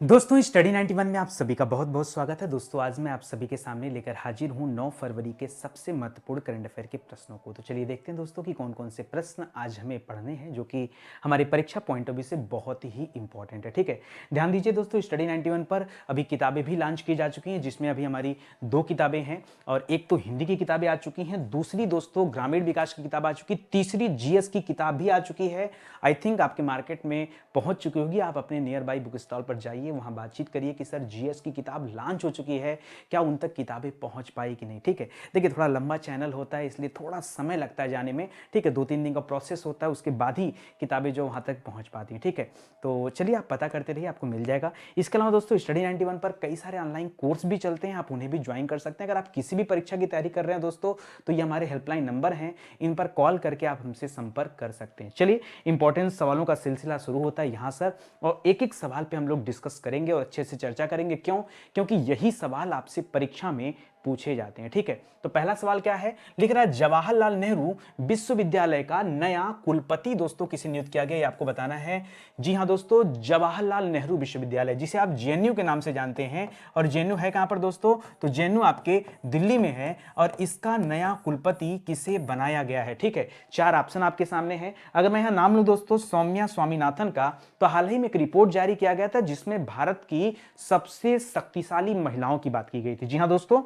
दोस्तों स्टडी 91 में आप सभी का बहुत बहुत स्वागत है। दोस्तों आज मैं आप सभी के सामने लेकर हाजिर हूं 9 फरवरी के सबसे महत्वपूर्ण करंट अफेयर के प्रश्नों को। तो चलिए देखते हैं दोस्तों कि कौन कौन से प्रश्न आज हमें पढ़ने हैं जो कि हमारी परीक्षा पॉइंट ऑफ व्यू से बहुत ही इंपॉर्टेंट है। ठीक है, ध्यान दीजिए दोस्तों, स्टडी 91 पर अभी किताबें भी लॉन्च की जा चुकी हैं, जिसमें अभी हमारी 2 किताबें हैं और एक तो हिंदी की किताबें आ चुकी हैं, दूसरी दोस्तों ग्रामीण विकास की किताब आ चुकी, तीसरी जीएस की किताब भी आ चुकी है। आई थिंक आपके मार्केट में पहुंच चुकी होगी। आप अपने नियर बाई बुक स्टॉल पर जाइए, वहां बातचीत करिए कि सर जीएस की किताब लॉन्च हो चुकी है, क्या उन तक किताबें पहुंच पाई कि नहीं। ठीक है, देखिए थोड़ा लंबा चैनल होता है इसलिए थोड़ा समय लगता है जाने में। ठीक है, 2-3 दिन का प्रोसेस होता है, उसके बाद ही किताबें जो वहां तक पहुंच पाती हैं। ठीक है, तो चलिए आप पता करते रहिए, आपको मिल जाएगा। इसके अलावा दोस्तों स्टडी 91 पर कई सारे ऑनलाइन कोर्स भी चलते हैं, आप उन्हें भी ज्वाइन कर सकते हैं। अगर आप किसी भी परीक्षा की तैयारी कर रहे हैं दोस्तों, तो ये हमारे हेल्पलाइन नंबर हैं, इन पर कॉल करके आप हमसे संपर्क कर सकते हैं। चलिए इंपॉर्टेंट सवालों का सिलसिला शुरू होता है यहाँ सर, और एक एक सवाल पे हम लोग डिस्कस करेंगे और अच्छे से चर्चा करेंगे। क्यों? क्योंकि यही सवाल आपसे परीक्षा में पूछे जाते हैं। ठीक है, तो पहला सवाल क्या है, लिख रहा है जवाहरलाल नेहरू विश्वविद्यालय का नया कुलपति दोस्तों किसे नियुक्त किया गया, ये आपको बताना है। जी हां दोस्तों, जवाहरलाल नेहरू विश्वविद्यालय, जिसे आप जेएनयू के नाम से जानते हैं, और जेएनयू है कहां पर दोस्तों, तो जेएनयू आपके दिल्ली में है, और इसका नया कुलपति किसे बनाया गया है। ठीक है, 4 ऑप्शन आपके सामने हैं। अगर मैं यहां नाम लूं दोस्तों सौम्या स्वामीनाथन का, तो हाल ही में एक रिपोर्ट जारी किया गया था जिसमें भारत की सबसे शक्तिशाली महिलाओं की बात की गई थी। जी हां दोस्तों,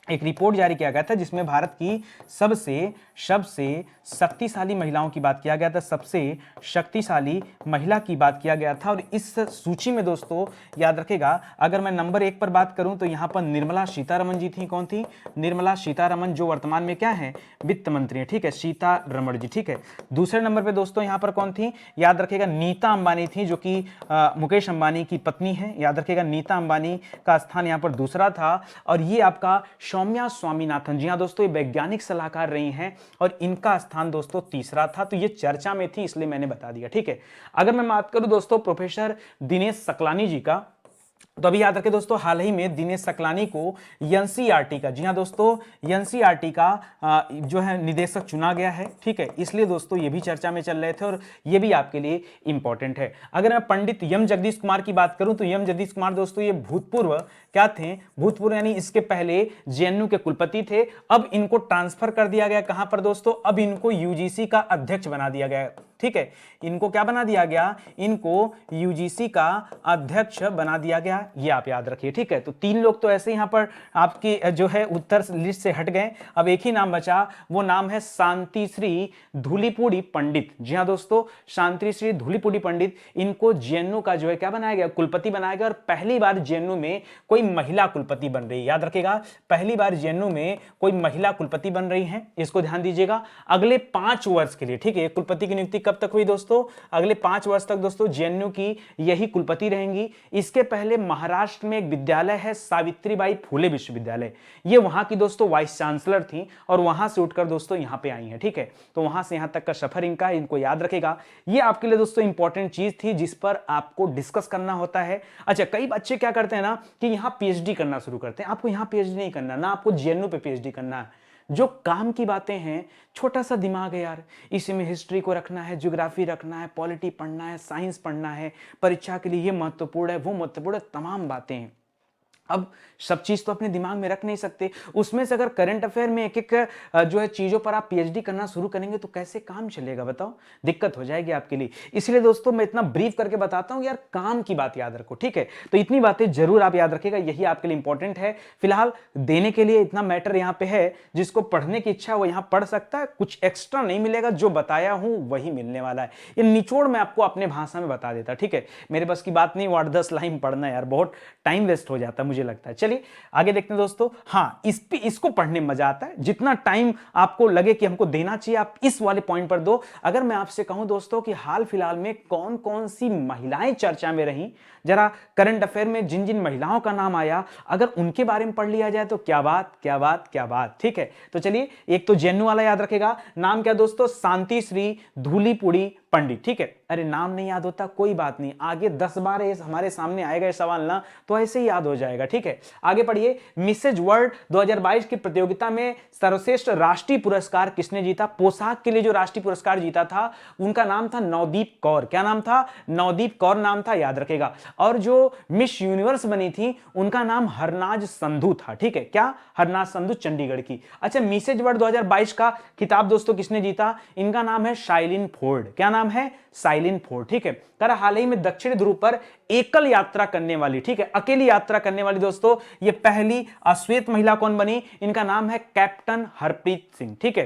एक रिपोर्ट जारी किया गया था जिसमें भारत की सबसे सबसे शक्तिशाली महिलाओं की बात किया गया था, सबसे शक्तिशाली महिला की बात किया गया था। और इस सूची में दोस्तों याद रखेगा, अगर मैं नंबर 1 पर बात करूं तो यहां पर निर्मला सीतारमण जी थी। कौन थी? निर्मला सीतारमण, जो वर्तमान में क्या है, वित्त मंत्री है। ठीक है, सीतारमण जी। ठीक है, दूसरे नंबर पर दोस्तों यहां पर कौन थी, याद रखेगा नीता अंबानी थी, जो कि मुकेश अंबानी की पत्नी है। याद रखेगा नीता अंबानी का स्थान यहां पर दूसरा था। और ये आपका सौम्या स्वामीनाथन, जी हां दोस्तों, ये वैज्ञानिक सलाहकार रही हैं और इनका स्थान दोस्तों तीसरा था। तो ये चर्चा में थी इसलिए मैंने बता दिया। ठीक है, अगर मैं बात करूं दोस्तों प्रोफेसर दिनेश सकलानी जी का, तो अभी याद रखें दोस्तों, हाल ही में दिनेश सकलानी को एनसीईआरटी का, जी हां दोस्तों, एनसीईआरटी का जो है निदेशक चुना गया है। ठीक है, इसलिए दोस्तों ये भी चर्चा में चल रहे थे और ये भी आपके लिए इंपॉर्टेंट है। अगर मैं पंडित एम जगदीश कुमार की बात करूं तो एम जगदीश कुमार दोस्तों ये भूतपूर्व क्या थे, भूतपूर्व यानी इसके पहले जेएनयू के कुलपति थे। अब इनको ट्रांसफर कर दिया गया कहां पर दोस्तों, अब इनको यूजीसी का अध्यक्ष बना दिया गया। ठीक है, इनको क्या बना दिया गया, इनको यूजीसी का अध्यक्ष बना दिया गया, ये आप याद रखिए। ठीक है, तो 3 लोग तो ऐसे यहां पर आपकी जो है उत्तर लिस्ट से हट गए। अब एक ही नाम बचा, वो नाम है शांतिश्री धूलीपुड़ी पंडित। जी हां दोस्तों, शांतिश्री धूलीपुड़ी पंडित, इनको जेएनयू का जो है क्या बनाया गया, कुलपति बनाया गया। और पहली बार जेएनयू में कोई महिला कुलपति बन रही है। याद रखेगा, पहली बार जेएनयू में कोई महिला कुलपति बन रही है, इसको ध्यान दीजिएगा। अगले 5 वर्ष के लिए, ठीक है, कुलपति की नियुक्ति कब तक हुई दोस्तों, अगले 5 वर्ष तक दोस्तों जेएनयू की यही कुलपति रहेंगी। इसके पहले महाराष्ट्र में एक विद्यालय है सावित्रीबाई फुले विश्वविद्यालय, ये वहां की दोस्तों वाइस चांसलर थी और वहां से उठकर दोस्तों यहां पे आई हैं। ठीक है, तो वहां से यहां तक का सफर इनका, इनको याद रखेगा। ये आपके लिए दोस्तों इंपॉर्टेंट चीज थी जिस पर आपको डिस्कस करना होता है। अच्छा, कई बच्चे क्या करते हैं ना कि यहां पीएचडी करना शुरू करते हैं। आपको यहां पीएचडी नहीं करना, ना आपको जेएनयू पे पीएचडी करना है। जो काम की बातें हैं, छोटा सा दिमाग है यार, इसी में हिस्ट्री को रखना है, ज्योग्राफी रखना है, पॉलिटी पढ़ना है, साइंस पढ़ना है, परीक्षा के लिए ये महत्वपूर्ण है, वो महत्वपूर्ण है, तमाम बातें हैं। अब सब चीज तो अपने दिमाग में रख नहीं सकते, उसमें से अगर करंट अफेयर में एक एक जो है चीजों पर आप पीएचडी करना शुरू करेंगे तो कैसे काम चलेगा बताओ, दिक्कत हो जाएगी आपके लिए। इसलिए दोस्तों मैं इतना ब्रीफ करके बताता हूं यार, काम की बात याद रखो। ठीक है, तो इतनी बातें जरूर आप याद रखिएगा, यही आपके लिए इंपॉर्टेंट है। फिलहाल देने के लिए इतना मैटर यहां पे है, जिसको पढ़ने की इच्छा वो यहां पढ़ सकता है, कुछ एक्स्ट्रा नहीं मिलेगा, जो बताया हूं वही मिलने वाला है। ये निचोड़ मैं आपको अपने भाषा में बता देता। ठीक है, मेरे बस की बात नहीं 8-10 लाइन पढ़ना यार, बहुत टाइम वेस्ट हो जाता है मुझे लगता है। चलिए आगे देखते हैं दोस्तों। हाँ, इसको पढ़ने में मजा आता है, जितना टाइम आपको लगे कि हमको देना चाहिए आप इस वाले पॉइंट पर दो। अगर मैं आपसे कहूं दोस्तों कि हाल फिलहाल में कौन कौन सी महिलाएं चर्चा में रहीं, जरा करंट अफेयर में जिन जिन महिलाओं का नाम आया, अगर उनके बारे में पढ़ लिया जाए तो क्या बात क्या बात क्या बात। ठीक है, तो चलिए, एक तो जेएनयू वाला याद रखेगा, नाम क्या दोस्तों, शांतिश्री धूलीपुड़ी पंडित। ठीक है, अरे नाम नहीं याद होता कोई बात नहीं, आगे 10 बार हमारे सामने आएगा सवाल ना तो ऐसे ही याद हो जाएगा। ठीक है, आगे पढ़िए। मिसेज वर्ल्ड 2022 की प्रतियोगिता में सर्वश्रेष्ठ राष्ट्रीय पुरस्कार किसने जीता? पोशाक के लिए जो राष्ट्रीय पुरस्कार जीता था उनका नाम था नवदीप कौर। क्या नाम था? नवदीप कौर नाम था, याद रखेगा। और जो मिस यूनिवर्स बनी थी उनका नाम हरनाज संधू था। ठीक है, क्या? हरनाज संधू, चंडीगढ़ की। अच्छा, मिसेज वर्ल्ड 2022 का खिताब दोस्तों किसने जीता? इनका नाम है शाइलिन फोर्ड। क्या नाम है? Shaylyn Ford. ठीक है, कर हाल ही में दक्षिण ध्रुव पर एकल यात्रा करने वाली, ठीक है, अकेली यात्रा करने वाली दोस्तों ये पहली अश्वेत महिला कौन बनी? इनका नाम है कैप्टन हरप्रीत सिंह। ठीक है,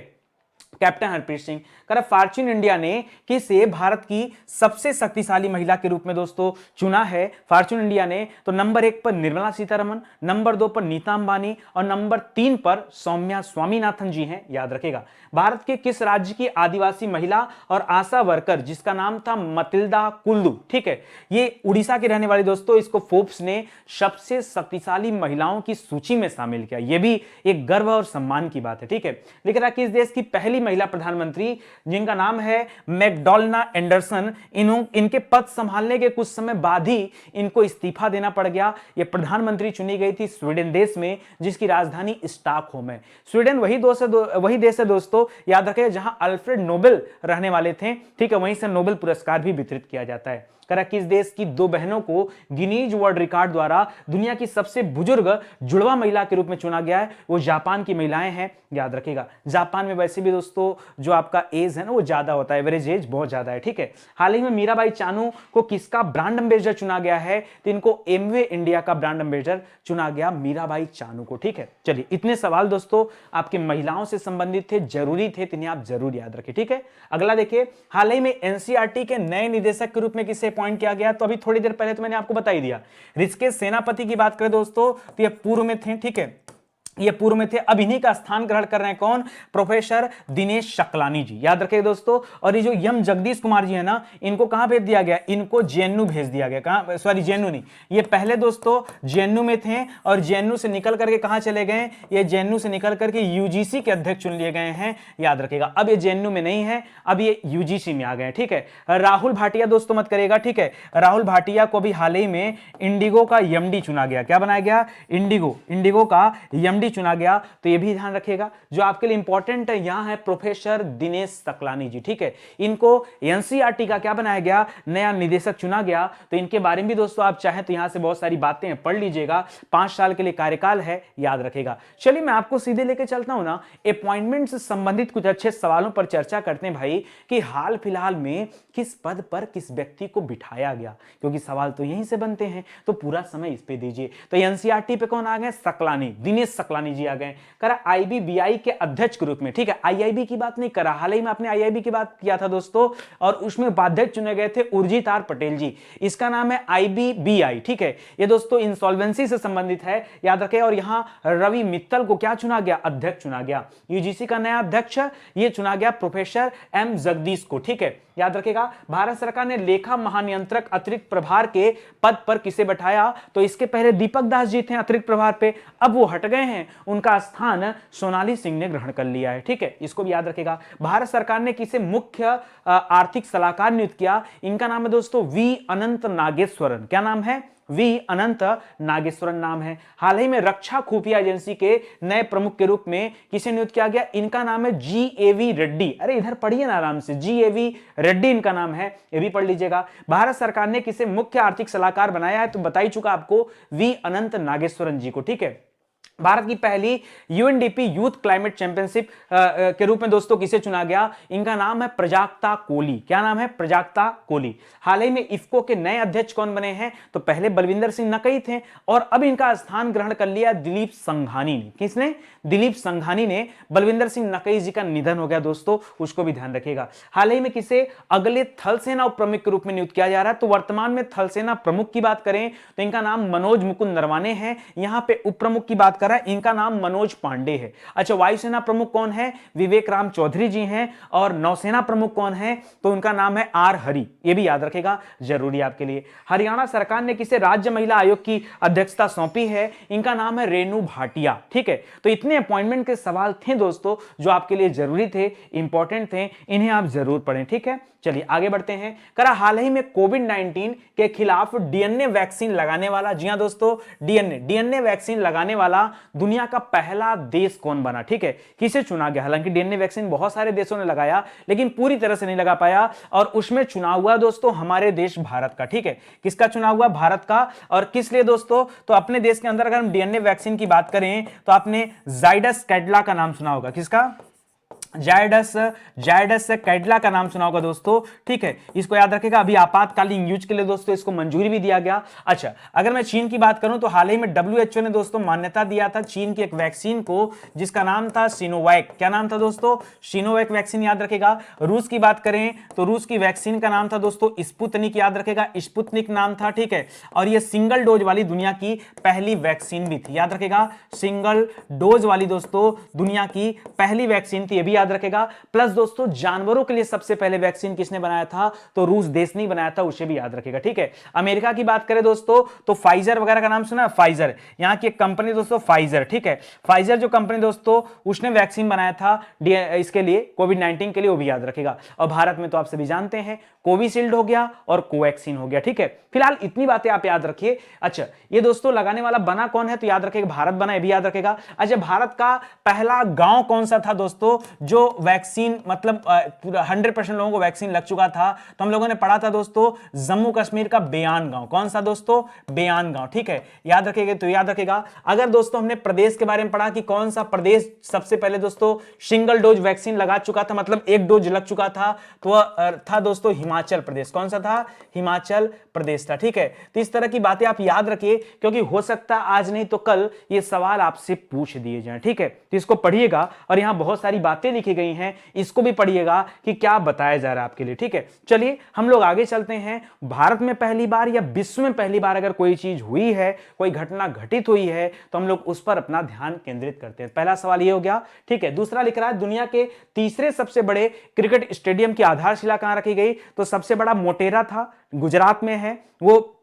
कैप्टन हरप्रीत सिंह। कर फॉर्च्यून इंडिया ने किसे भारत की सबसे शक्तिशाली महिला के रूप में दोस्तों चुना है? फॉर्च्यून इंडिया ने तो नंबर 1 पर निर्मला सीतारमण, नंबर 2 पर नीता अंबानी और नंबर 3 पर सौम्या स्वामीनाथन जी हैं, याद रखेगा। भारत के किस राज्य की आदिवासी महिला और आशा वर्कर जिसका नाम था मतिल्दा कुल्लू, ठीक है, ये उड़ीसा के रहने वाली दोस्तों, इसको फोर्ब्स ने सबसे शक्तिशाली महिलाओं की सूची में शामिल किया। यह भी एक गर्व और सम्मान की बात है। ठीक है, लिख रहा कि इस देश की पहली महिला प्रधानमंत्री जिनका नाम है मैकडोनाल्ड एंडरसन, इनके पद संभालने के कुछ समय बाद ही इनको इस्तीफा देना पड़ गया। ये प्रधानमंत्री चुनी गई थी स्वीडन देश में जिसकी राजधानी स्टॉकहोम है। स्वीडन वही देश है दोस्तों, याद रखें, जहां अल्फ्रेड नोबेल रहने वाले थे। ठीक है, वहीं से नोबेल पुरस्कार भी वितरित किया जाता है। करा किस देश की 2 बहनों को गिनीज वर्ल्ड रिकॉर्ड द्वारा दुनिया की सबसे बुजुर्ग जुड़वा महिला के रूप में चुना गया है? वो जापान की महिलाएं हैं, याद रखिएगा। जापान में वैसे भी दोस्तों जो आपका एज है ना वो ज्यादा होता है, एवरेज एज बहुत ज्यादा है। ठीक है, हाल ही में मीराबाई चानू को किसका ब्रांड एम्बेसडर चुना गया है? तो इनको एमवे इंडिया का ब्रांड एम्बेसडर चुना गया, मीराबाई चानू को। ठीक है, चलिए इतने सवाल दोस्तों आपके महिलाओं से संबंधित थे, जरूरी थे, इन्हें आप जरूर याद रखें। ठीक है, अगला देखिए, हाल ही में एनसीईआरटी के नए निदेशक के रूप में किसे अपॉइंट किया गया? तो अभी थोड़ी देर पहले तो मैंने आपको बता ही दिया। ऋषिकेश सेनापति की बात करें दोस्तों तो ये पूर्व में थे। ठीक है, ये पूर्व में थे। अब इन्हीं का स्थान ग्रहण कर रहे हैं कौन? प्रोफेसर दिनेश शकलानी जी, याद रखिए दोस्तों। और ये जो यम जगदीश कुमार जी है ना, इनको कहां भेज दिया गया? इनको जेएनयू भेज दिया गया। कहां? सॉरी, जेएनयू नहीं, ये पहले दोस्तों जेएनयू में थे और जेएनयू से निकल करके कहां चले गए? ये जेएनयू से निकल करके यूजीसी के अध्यक्ष चुन लिए गए हैं, याद रखिएगा। अब ये जेएनयू में नहीं है, अब ये यूजीसी में आ गए। ठीक है, राहुल भाटिया दोस्तों मत करेगा। ठीक है, राहुल भाटिया को भी हाल ही में इंडिगो का एमडी चुना गया। क्या बनाया गया? इंडिगो का एमडी चुना गया। तो ये भी ध्यान रखिएगा। जो आपके लिए इंपॉर्टेंट है यहां है प्रोफेसर दिनेश सकलानी जी। ठीक है, इनको एनसीईआरटी का क्या बनाया गया? नया निदेशक चुना गया। तो इनके बारे में भी दोस्तों आप चाहें तो यहां से बहुत सारी बातें पढ़ लीजिएगा। 5 साल के लिए कार्यकाल है, याद रखेगा। चलिए मैं आपको सीधे लेके चलता हूं ना, अपॉइंटमेंट से संबंधित कुछ अच्छे सवालों पर चर्चा करते हैं भाई, कि हाल फिलहाल में किस पद पर किस व्यक्ति को बिठाया गया, क्योंकि सवाल तो यहीं से बनते हैं। तो पूरा समय इस पे दीजिए। तो एनसीईआरटी पे कौन आ गए? सकलानी, दिनेश सकलानी जी आ गए। करा आईबीबीआई के अध्यक्ष के रूप में। ठीक है, आईआईबी की बात नहीं करा, हाल ही में आपने आईआईबी की बात किया था दोस्तों, और उसमें उपाध्यक्ष चुने गए थे उर्जित आर पटेल जी। इसका नाम है आईबीबीआई। ठीक है, ये दोस्तों इंसॉल्वेंसी से संबंधित है, याद रखें। और यहां रवि मित्तल को क्या चुना गया? अध्यक्ष चुना गया। यूजीसी का नया अध्यक्ष ये चुना गया प्रोफेसर एम जगदीश को। ठीक है, याद रखेगा। भारत सरकार ने लेखा महानियंत्रक अतिरिक्त प्रभार के पद पर किसे बैठाया? तो इसके पहले दीपक दास जी थे अतिरिक्त प्रभार पे, अब वो हट गए हैं, उनका स्थान सोनाली सिंह ने ग्रहण कर लिया है। ठीक है, इसको भी याद रखेगा। भारत सरकार ने किसे मुख्य आर्थिक सलाहकार नियुक्त किया? इनका नाम है दोस्तों वी अनंत नागेश्वरन। क्या नाम है? वी अनंत नागेश्वरन नाम है। हाल ही में रक्षा खुफिया एजेंसी के नए प्रमुख के रूप में किसे नियुक्त किया गया? इनका नाम है जीएवी रेड्डी। अरे इधर पढ़िए ना आराम से, जीएवी रेड्डी इनका नाम है, ये भी पढ़ लीजिएगा। भारत सरकार ने किसे मुख्य आर्थिक सलाहकार बनाया है? तो बता ही चुका आपको, वी अनंत नागेश्वरन जी को। ठीक है, भारत की पहली यूएनडीपी यूथ क्लाइमेट चैंपियनशिप के रूप में दोस्तों किसे चुना गया? इनका नाम है प्रजाक्ता कोली। क्या नाम है? प्रजाक्ता कोली। हाल ही में इफ्को के नए अध्यक्ष कौन बने हैं? तो पहले बलविंदर सिंह नकई थे और अब इनका स्थान ग्रहण कर लिया दिलीप संघानी ने। किसने? दिलीप संघानी ने। बलविंदर सिंह नकई जी का निधन हो गया दोस्तों, उसको भी ध्यान रखिएगा। हाल ही में किसे अगले थल सेना उप प्रमुख के रूप में नियुक्त किया जा रहा है? तो वर्तमान में थल सेना प्रमुख की बात करें तो इनका नाम मनोज मुकुंद नरवाने हैं। यहां पे उप प्रमुख की बात कर रहा है, इनका नाम मनोज पांडे है। अच्छा, वायुसेना प्रमुख कौन है? विवेक राम चौधरी जी हैं। और नौसेना प्रमुख कौन है? तो उनका नाम है आर हरि। ये भी याद रखेगा, जरूरी आपके लिए। हरियाणा सरकार ने किसे राज्य महिला आयोग की अध्यक्षता सौंपी है? इनका नाम है रेणु भाटिया। ठीक है, तो इतने अपॉइंटमेंट के सवाल थे दोस्तों जो आपके लिए जरूरी थे, इंपॉर्टेंट थे, इन्हें आप जरूर पढ़ें। ठीक है, चलिए आगे बढ़ते हैं। करा हाल ही में कोविड-19 के खिलाफ डीएनए वैक्सीन लगाने वाला, जी हां दोस्तों, डीएनए वैक्सीन लगाने वाला दुनिया का पहला देश कौन बना? ठीक है, किसे चुना गया? हालांकि डीएनए वैक्सीन बहुत सारे देशों ने लगाया लेकिन पूरी तरह से नहीं लगा पाया और उसमें चुनाव हुआ दोस्तों हमारे देश भारत का। ठीक है, किसका चुनाव हुआ? भारत का। और किस लिए दोस्तों? तो अपने देश के अंदर अगर हम डीएनए वैक्सीन की बात करें तो आपने जाइडस कैडिला का नाम सुना होगा। किसका? जायडस कैडिला का नाम सुना होगा दोस्तों। ठीक है, इसको याद रखेगा। अभी आपातकालीन यूज के लिए दोस्तों इसको मंजूरी भी दिया गया। अच्छा, अगर मैं चीन की बात करूं तो हाल ही में डब्ल्यूएचओ ने दोस्तों मान्यता दिया था चीन की एक वैक्सीन को जिसका नाम था सिनोवैक। क्या नाम था दोस्तों? सिनोवैक वैक्सीन, याद रखेगा। रूस की बात करें तो रूस की वैक्सीन का नाम था दोस्तों स्पुतनिक, याद रखेगा, स्पुतनिक नाम था। ठीक है, और यह सिंगल डोज वाली दुनिया की पहली वैक्सीन भी थी, याद रखेगा। सिंगल डोज वाली दोस्तों दुनिया की पहली वैक्सीन थी, यह भी याद रखेगा। प्लस दोस्तों जानवरों के लिए सबसे पहले वैक्सीन किसने बनाया था? तो रूस देश ने बनाया था, उसे भी याद रखेगा। ठीक है, अमेरिका की बात करें दोस्तों तो फाइजर वगैरह का नाम सुना है? फाइजर, यहां की एक कंपनी दोस्तों फाइजर। ठीक है, फाइजर जो कंपनी दोस्तों उसने वैक्सीन बनाया था इसके लिए, कोविड-19 के लिए, वो भी याद रखेगा। और भारत में तो आप सभी जानते हैं कोविशील्ड हो गया और कोवैक्सीन हो गया। ठीक है, फिलहाल इतनी बातें आप याद रखिए। अच्छा, ये दोस्तों लगाने वाला बना कौन है? तो याद रखेगा भारत बना, ये भी याद रखेगा। अच्छा, भारत का पहला गांव कौन सा था दोस्तों जो वैक्सीन मतलब 100% लोगों को वैक्सीन लग चुका था? तो हम लोगों ने पढ़ा था दोस्तों जम्मू कश्मीर का बेयान गांव। कौन सा दोस्तों? बेयान गांव। ठीक है, याद रखेगा। तो याद रखेगा। अगर दोस्तों हमने प्रदेश के बारे में पढ़ा कि कौन सा प्रदेश सबसे पहले दोस्तों सिंगल डोज वैक्सीन लगा चुका था, मतलब एक डोज लग चुका था, तो वह था दोस्तों हिमाचल प्रदेश। कौन सा था? हिमाचल प्रदेश था। ठीक है, तो इस तरह की बातें आप याद रखिए क्योंकि हो सकता है आज नहीं तो कल ये सवाल आपसे पूछ दिए जाएं। ठीक है, तो इसको पढ़िएगा और यहां बहुत सारी बातें लिखी गई हैं, इसको भी पढ़िएगा कि क्या बताया जा रहा है आपके लिए। ठीक है, चलिए हम लोग आगे चलते हैं। भारत में पहली बार या विश्व में पहली बार अगर कोई चीज हुई है, कोई घटना घटित हुई है तो हम लोग उस पर अपना ध्यान केंद्रित करते हैं। पहला सवाल ये हो गया। ठीक है, दूसरा लिख रहा है दुनिया के तीसरे सबसे बड़े क्रिकेट स्टेडियम की आधारशिला कहां रखी गई? तो सबसे बड़ा मोटेरा था, गुजरात में है। वो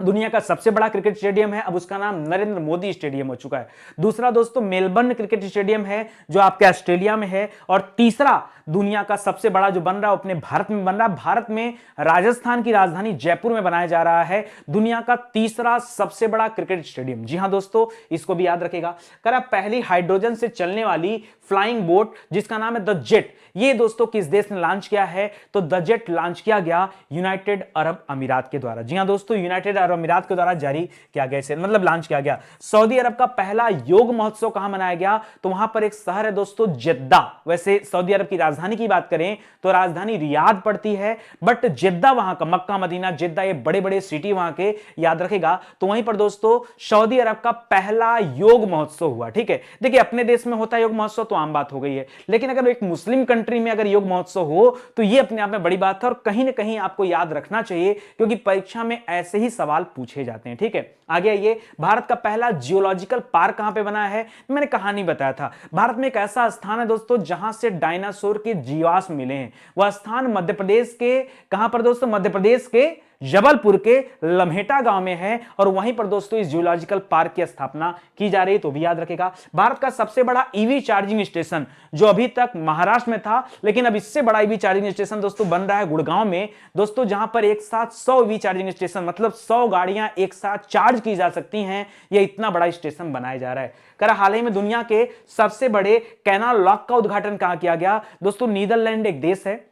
दुनिया का सबसे बड़ा क्रिकेट स्टेडियम है, अब उसका नाम नरेंद्र मोदी स्टेडियम हो चुका है। दूसरा दोस्तों मेलबर्न क्रिकेट स्टेडियम है जो आपके ऑस्ट्रेलिया में है। और तीसरा दुनिया का सबसे बड़ा जो बन रहा है अपने भारत में बन रहा है। भारत में राजस्थान की राजधानी जयपुर में बनाया जा रहा है दुनिया का तीसरा सबसे बड़ा क्रिकेट स्टेडियम। जी हां दोस्तों, इसको भी याद रखेगा। करा पहली हाइड्रोजन से चलने वाली फ्लाइंग बोट जिसका नाम है द जेट, ये दोस्तों किस देश ने लॉन्च किया है? तो द जेट लॉन्च किया गया यूनाइटेड अरब अमीरात के द्वारा। जी हां दोस्तों, यूनाइटेड अरब अमीरात के द्वारा जारी किया गया, इसे मतलब लॉन्च किया गया। सऊदी अरब का पहला योग महोत्सव कहां मनाया गया? तो वहां पर एक शहर है दोस्तों जेद्दा। वैसे सऊदी अरब की राजधानी की बात करें तो राजधानी रियाद पड़ती है, बट जेद्दा वहां का, मक्का मदीना जेद्दा, ये बड़े बड़े सिटी वहां के, याद रखेगा। तो वहीं पर दोस्तों सऊदी अरब का पहला योग महोत्सव हुआ। ठीक है, देखिए अपने देश में होता है योग महोत्सव तो आम बात हो गई है, लेकिन अगर एक मुस्लिम कंट्री में अगर योग महोत्सव हो तो यह अपने आप में बड़ी बात है और कहीं ना कहीं आपको याद रखना चाहिए क्योंकि परीक्षा में ऐसे ही सवाल पूछे जाते हैं। ठीक है, आगे आइए। भारत का पहला जियोलॉजिकल पार्क कहां पे बना है? मैंने कहानी बताया था। भारत में एक ऐसा स्थान है दोस्तों जहां से डायनासोर के जीवाश्म मिले हैं। वह स्थान मध्य प्रदेश के, कहां पर दोस्तों? मध्य प्रदेश के जबलपुर के लम्हेटा गांव में है और वहीं पर दोस्तों इस जियोलॉजिकल पार्क की स्थापना की जा रही है, तो भी याद रखेगा। भारत का सबसे बड़ा ईवी चार्जिंग स्टेशन जो अभी तक महाराष्ट्र में था, लेकिन अब इससे बड़ा ईवी चार्जिंग स्टेशन दोस्तों बन रहा है गुड़गांव में दोस्तों, जहां पर एक साथ 100 ईवी चार्जिंग स्टेशन मतलब 100 गाड़ियां एक साथ चार्ज की जा सकती हैं। यह इतना बड़ा स्टेशन बनाया जा रहा है। करा हाल ही में दुनिया के सबसे बड़े कैनाल लॉक का उद्घाटन कहां किया गया? दोस्तों नीदरलैंड एक देश है,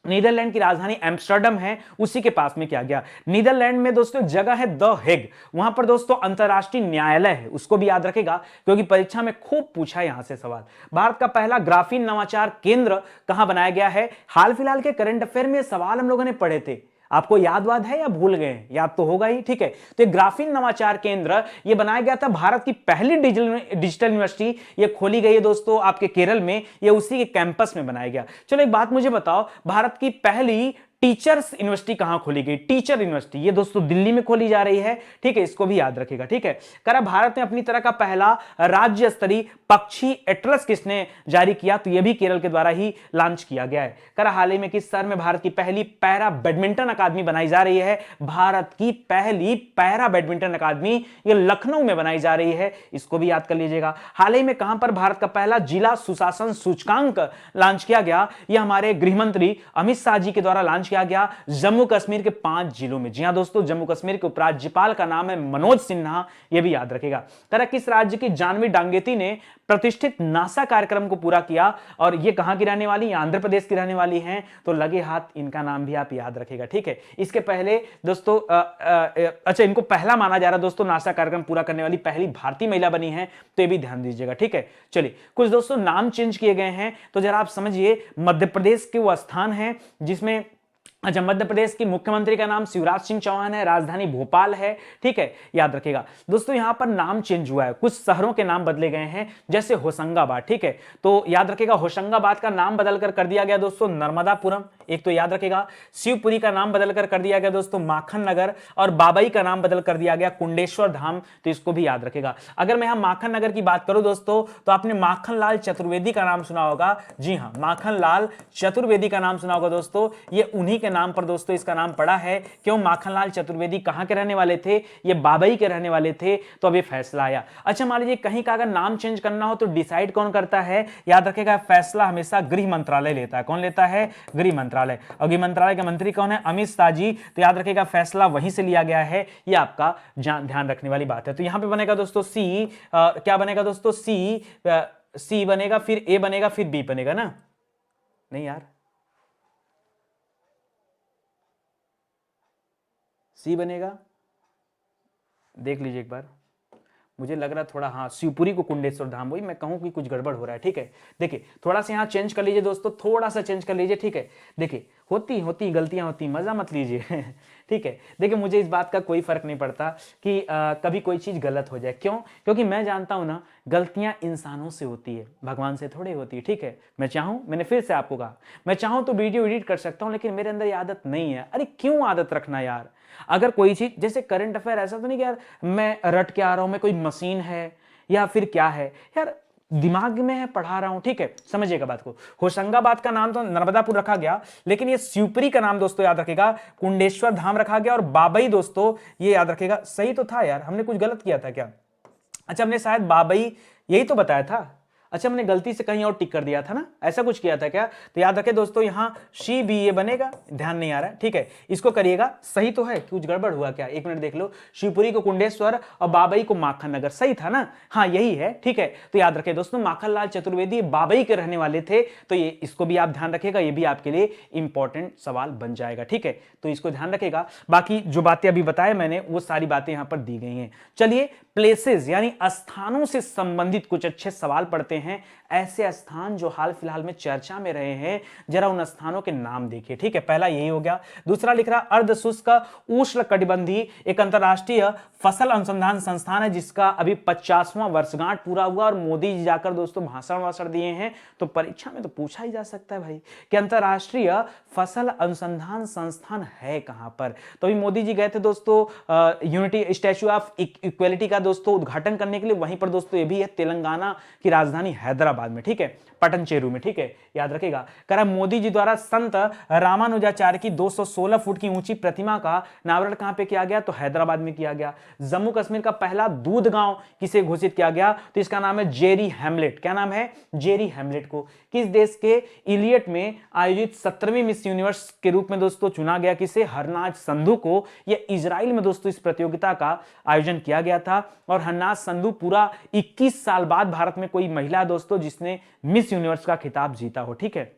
नीदरलैंड की राजधानी एम्स्टर्डम है, उसी के पास में किया गया। नीदरलैंड में दोस्तों जगह है द हेग, वहां पर दोस्तों अंतरराष्ट्रीय न्यायालय है, उसको भी याद रखेगा क्योंकि परीक्षा में खूब पूछा है यहां से सवाल। भारत का पहला ग्राफीन नवाचार केंद्र कहां बनाया गया है? हाल फिलहाल के करंट अफेयर में सवाल हम लोगों ने पढ़े थे, आपको याद है या भूल गए? याद तो होगा ही। ठीक है, तो ये ग्राफीन नवाचार केंद्र ये बनाया गया था, भारत की पहली डिजिटल यूनिवर्सिटी ये खोली गई है दोस्तों आपके केरल में, ये उसी के कैंपस में बनाया गया। चलो एक बात मुझे बताओ, भारत की पहली टीचर्स यूनिवर्सिटी कहां खोली गई? टीचर यूनिवर्सिटी ये दोस्तों दिल्ली में खोली जा रही है, ठीक है, इसको भी याद रखिएगा, ठीक है। करा भारत में अपनी तरह का पहला राज्य स्तरीय पक्षी एटलस किसने जारी किया? तो यह भी केरल के द्वारा ही लॉन्च किया गया है। करा हाल ही में किस शहर में भारत की पहली पैरा बैडमिंटन अकादमी बनाई जा रही है? भारत की पहली पैरा बैडमिंटन अकादमी ये लखनऊ में बनाई जा रही है, इसको भी याद कर लीजिएगा। हाल ही में कहां पर भारत का पहला जिला सुशासन सूचकांक लॉन्च किया गया? यह हमारे गृह मंत्री अमित शाह जी के द्वारा लॉन्च किया गया जम्मू कश्मीर के 5 जिलों में। जी हां दोस्तों, जम्मू कश्मीर के उपराज्यपाल का नाम है मनोज सिन्हा, यह भी याद रखेगा। तरह किस राज्य की जानवी डांगेती ने प्रतिष्ठित नासा कार्यक्रम को पूरा किया? और ये कहां की रहने वाली? आंध्र प्रदेश की रहने वाली हैं, तो लगे हाथ इनका नाम भी आप याद रखेगा, ठीक है। इसके पहले दोस्तों अच्छा, इनको पहला माना जा रहा है दोस्तों, नासा कार्यक्रम पूरा करने वाली पहली भारतीय महिला बनी है, तो ये भी ध्यान दीजिएगा, ठीक है। चलिए, कुछ दोस्तों नाम चेंज किए गए हैं, तो जरा आप समझिए। मध्य प्रदेश के वो स्थान है जिसमें, अच्छा, मध्य प्रदेश के मुख्यमंत्री का नाम शिवराज सिंह चौहान है, राजधानी भोपाल है, ठीक है, याद रखिएगा। दोस्तों यहां पर नाम चेंज हुआ है, कुछ शहरों के नाम बदले गए हैं, जैसे होशंगाबाद, ठीक है, तो याद रखिएगा होशंगाबाद का नाम बदलकर कर दिया गया दोस्तों नर्मदापुरम, एक तो याद रखिएगा। शिवपुरी का नाम बदलकर कर दिया गया दोस्तों माखन नगर, और बाबई का नाम बदल कर दिया गया कुंडेश्वर धाम, तो इसको भी याद रखिएगा। अगर मैं यहां माखन नगर की बात करूं दोस्तों, तो आपने माखन लाल चतुर्वेदी का नाम सुना होगा। जी हां, माखन लाल चतुर्वेदी का नाम सुना होगा दोस्तों, ये उन्हीं के नाम पर दोस्तों इसका नाम पड़ा है। क्यों? माखनलाल चतुर्वेदी कहां के रहने वाले थे? ये बाबई के रहने वाले थे, तो अब ये फैसला आया। अच्छा, मान लीजिए कहीं का अगर नाम चेंज करना हो तो डिसाइड कौन करता है? याद रखेगा, फैसला हमेशा गृह मंत्रालय लेता है। कौन लेता है? गृह मंत्रालय। और गृह मंत्रालय के मंत्री कौन है? अमित शाह जी, तो याद रखेगा फैसला वहीं से लिया गया है, ये आपका ध्यान रखने वाली बात है। तो यहां पर बनेगा दोस्तों सी, क्या बनेगा दोस्तों? सी बनेगा, फिर ए बनेगा, फिर बी बनेगा ना? नहीं यार, सी बनेगा, देख लीजिए एक बार, मुझे लग रहा थोड़ा, हाँ, शिवपुरी को कुंडेश्वर धाम, वही मैं कहूं कि कुछ गड़बड़ हो रहा है, ठीक है। देखिए थोड़ा सा यहाँ चेंज कर लीजिए दोस्तों, थोड़ा सा चेंज कर लीजिए, ठीक है। देखिए होती गलतियां होती, मजा मत लीजिए ठीक है। देखिए मुझे इस बात का कोई फर्क नहीं पड़ता कि कभी कोई चीज गलत हो जाए। क्यों? क्योंकि मैं जानता हूं ना, गलतियां इंसानों से होती है, भगवान से थोड़ी होती है, ठीक है। मैं चाहूं, मैंने फिर से आपको कहा, मैं चाहूं तो वीडियो एडिट कर सकता हूं, लेकिन मेरे अंदर ये आदत नहीं है। अरे क्यों आदत रखना यार? अगर कोई चीज, जैसे करंट अफेयर, ऐसा तो नहीं कि यार मैं रट के आ रहा हूं, मैं कोई मशीन है या फिर क्या है यार, दिमाग में है, पढ़ा रहा हूं, ठीक है, समझिएगा बात को। होशंगाबाद का नाम तो नर्मदापुर रखा गया, लेकिन ये शिवपुरी का नाम दोस्तों याद रखेगा कुंडेश्वर धाम रखा गया, और बाबई दोस्तों ये याद रखेगा। सही तो था यार, हमने कुछ गलत किया था क्या? अच्छा, हमने शायद बाबई यही तो बताया था। अच्छा, हमने गलती से कहीं और टिक कर दिया था ना, ऐसा कुछ किया था क्या? तो याद रखें दोस्तों, यहां शी बी ये बनेगा, ध्यान नहीं आ रहा है, ठीक है, इसको करिएगा। सही तो है, कुछ गड़बड़ हुआ क्या? एक मिनट देख लो, शिवपुरी को कुंडेश्वर और बाबई को माखन नगर, सही था ना? हाँ यही है, ठीक है। तो याद रखें दोस्तों, माखनलाल चतुर्वेदी बाबई के रहने वाले थे, तो ये इसको भी आप ध्यान रखेगा, ये भी आपके लिए इंपॉर्टेंट सवाल बन जाएगा, ठीक है, तो इसको ध्यान रखेगा। बाकी जो बातें अभी बताए मैंने, वो सारी बातें यहां पर दी गई हैं। चलिए, प्लेसेस यानी स्थानों से संबंधित कुछ अच्छे सवाल पढ़ते हैं, ऐसे स्थान जो हाल फिलहाल में चर्चा में रहे हैं, जरा उन स्थानों के नाम देखिए, ठीक है। पहला यही हो गया। दूसरा लिख रहा, अर्धशुष्क उष्णकटिबंधीय एक अंतरराष्ट्रीय फसल अनुसंधान संस्थान है, जिसका अभी 50वां वर्षगांठ पूरा हुआ, और मोदी जी जाकर दोस्तों भाषण दिए हैं, तो परीक्षा में तो पूछा ही जा सकता है भाई कि अंतरराष्ट्रीय फसल अनुसंधान संस्थान है कहां पर। तो अभी मोदी जी गए थे दोस्तों यूनिटी स्टैच्यू ऑफ इक्वेलिटी का दोस्तों उद्घाटन करने के लिए, वहीं पर दोस्तों ये भी है तेलंगाना की राजधानी हैदराबाद में, ठीक है, पटनचेरू में, ठीक है, याद रखेगा। करा मोदी जी द्वारा संत रामानुजाचार्य की 216 फुट की ऊंची प्रतिमा का अनावरण कहां पे किया गया? तो हैदराबाद में किया गया। जम्मू कश्मीर का पहला दूध गांव किसे घोषित किया गया? तो इसका नाम है जेरी हैमलेट। क्या नाम है? जेरी हैमलेट को किस देश के इलियट में आयोजित 17वीं मिस यूनिवर्स के रूप में दोस्तों चुना गया? किसे? हरनाज संधू को। यह इजराइल में दोस्तों इस प्रतियोगिता का आयोजन किया गया था, और हरनाज संधू पूरा 21 साल बाद भारत में कोई महिला दोस्तों जिसने मिस यूनिवर्स का खिताब जीता हो, ठीक है।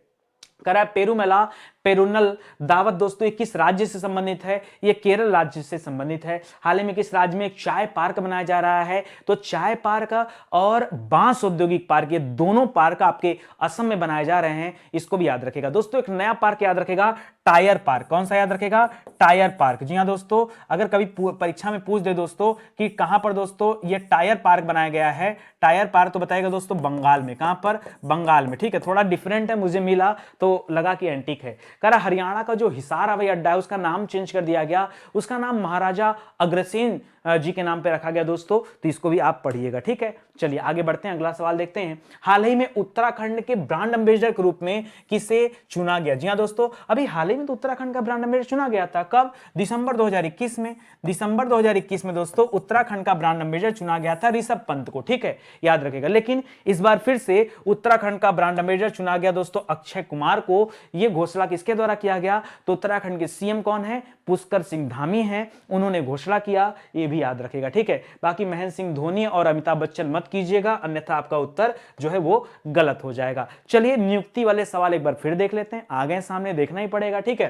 करा पेरुमेला पेरुनल दावत दोस्तों ये किस राज्य से संबंधित है? ये केरल राज्य से संबंधित है। हाल ही में किस राज्य में एक चाय पार्क बनाया जा रहा है? तो चाय पार्क और बांस औद्योगिक पार्क, ये दोनों पार्क आपके असम में बनाए जा रहे हैं, इसको भी याद रखेगा दोस्तों। एक नया पार्क याद रखेगा, टायर पार्क। कौन सा याद रखेगा? Tyre park. जी हां दोस्तों, अगर कभी परीक्षा में पूछ दे दोस्तों कि कहां पर दोस्तों ये टायर पार्क बनाया गया है, टायर पार्क, तो बताएगा दोस्तों बंगाल में। कहां पर? बंगाल में, ठीक है। थोड़ा डिफरेंट है, मुझे मिला तो लगा कि एंटीक है। कह रहा हरियाणा का जो हिसार हवाई अड्डा है उसका नाम चेंज कर दिया गया, उसका नाम महाराजा अग्रसेन जी के नाम पे रखा गया दोस्तों, तो इसको भी आप पढ़िएगा। ठीक है, चलिए आगे बढ़ते हैं, अगला सवाल देखते हैं। हाल ही में उत्तराखंड के ब्रांड एम्बेसडर के रूप में किसे चुना गया? जी हां दोस्तों, अभी हाल ही में तो उत्तराखंड का ब्रांड एम्बेसडर चुना गया था। कब? दिसंबर 2021 में। दिसंबर 2021 में दोस्तों उत्तराखंड का ब्रांड एम्बेसडर चुना गया था ऋषभ पंत को। ठीक है, याद रखिएगा। लेकिन इस बार फिर से उत्तराखंड का ब्रांड एम्बेसडर चुना गया दोस्तों अक्षय कुमार को। यह घोषणा किसके द्वारा किया गया? तो उत्तराखंड के सीएम कौन है? पुष्कर सिंह धामी हैं, उन्होंने घोषणा किया, यह भी याद रखिएगा। ठीक है, बाकी महेंद्र सिंह धोनी और अमिताभ बच्चन मत कीजिएगा, अन्यथा आपका उत्तर जो है वो गलत हो जाएगा। चलिए नियुक्ति वाले सवाल एक बार फिर देख लेते हैं, आ गए सामने, देखना ही पड़ेगा। ठीक है,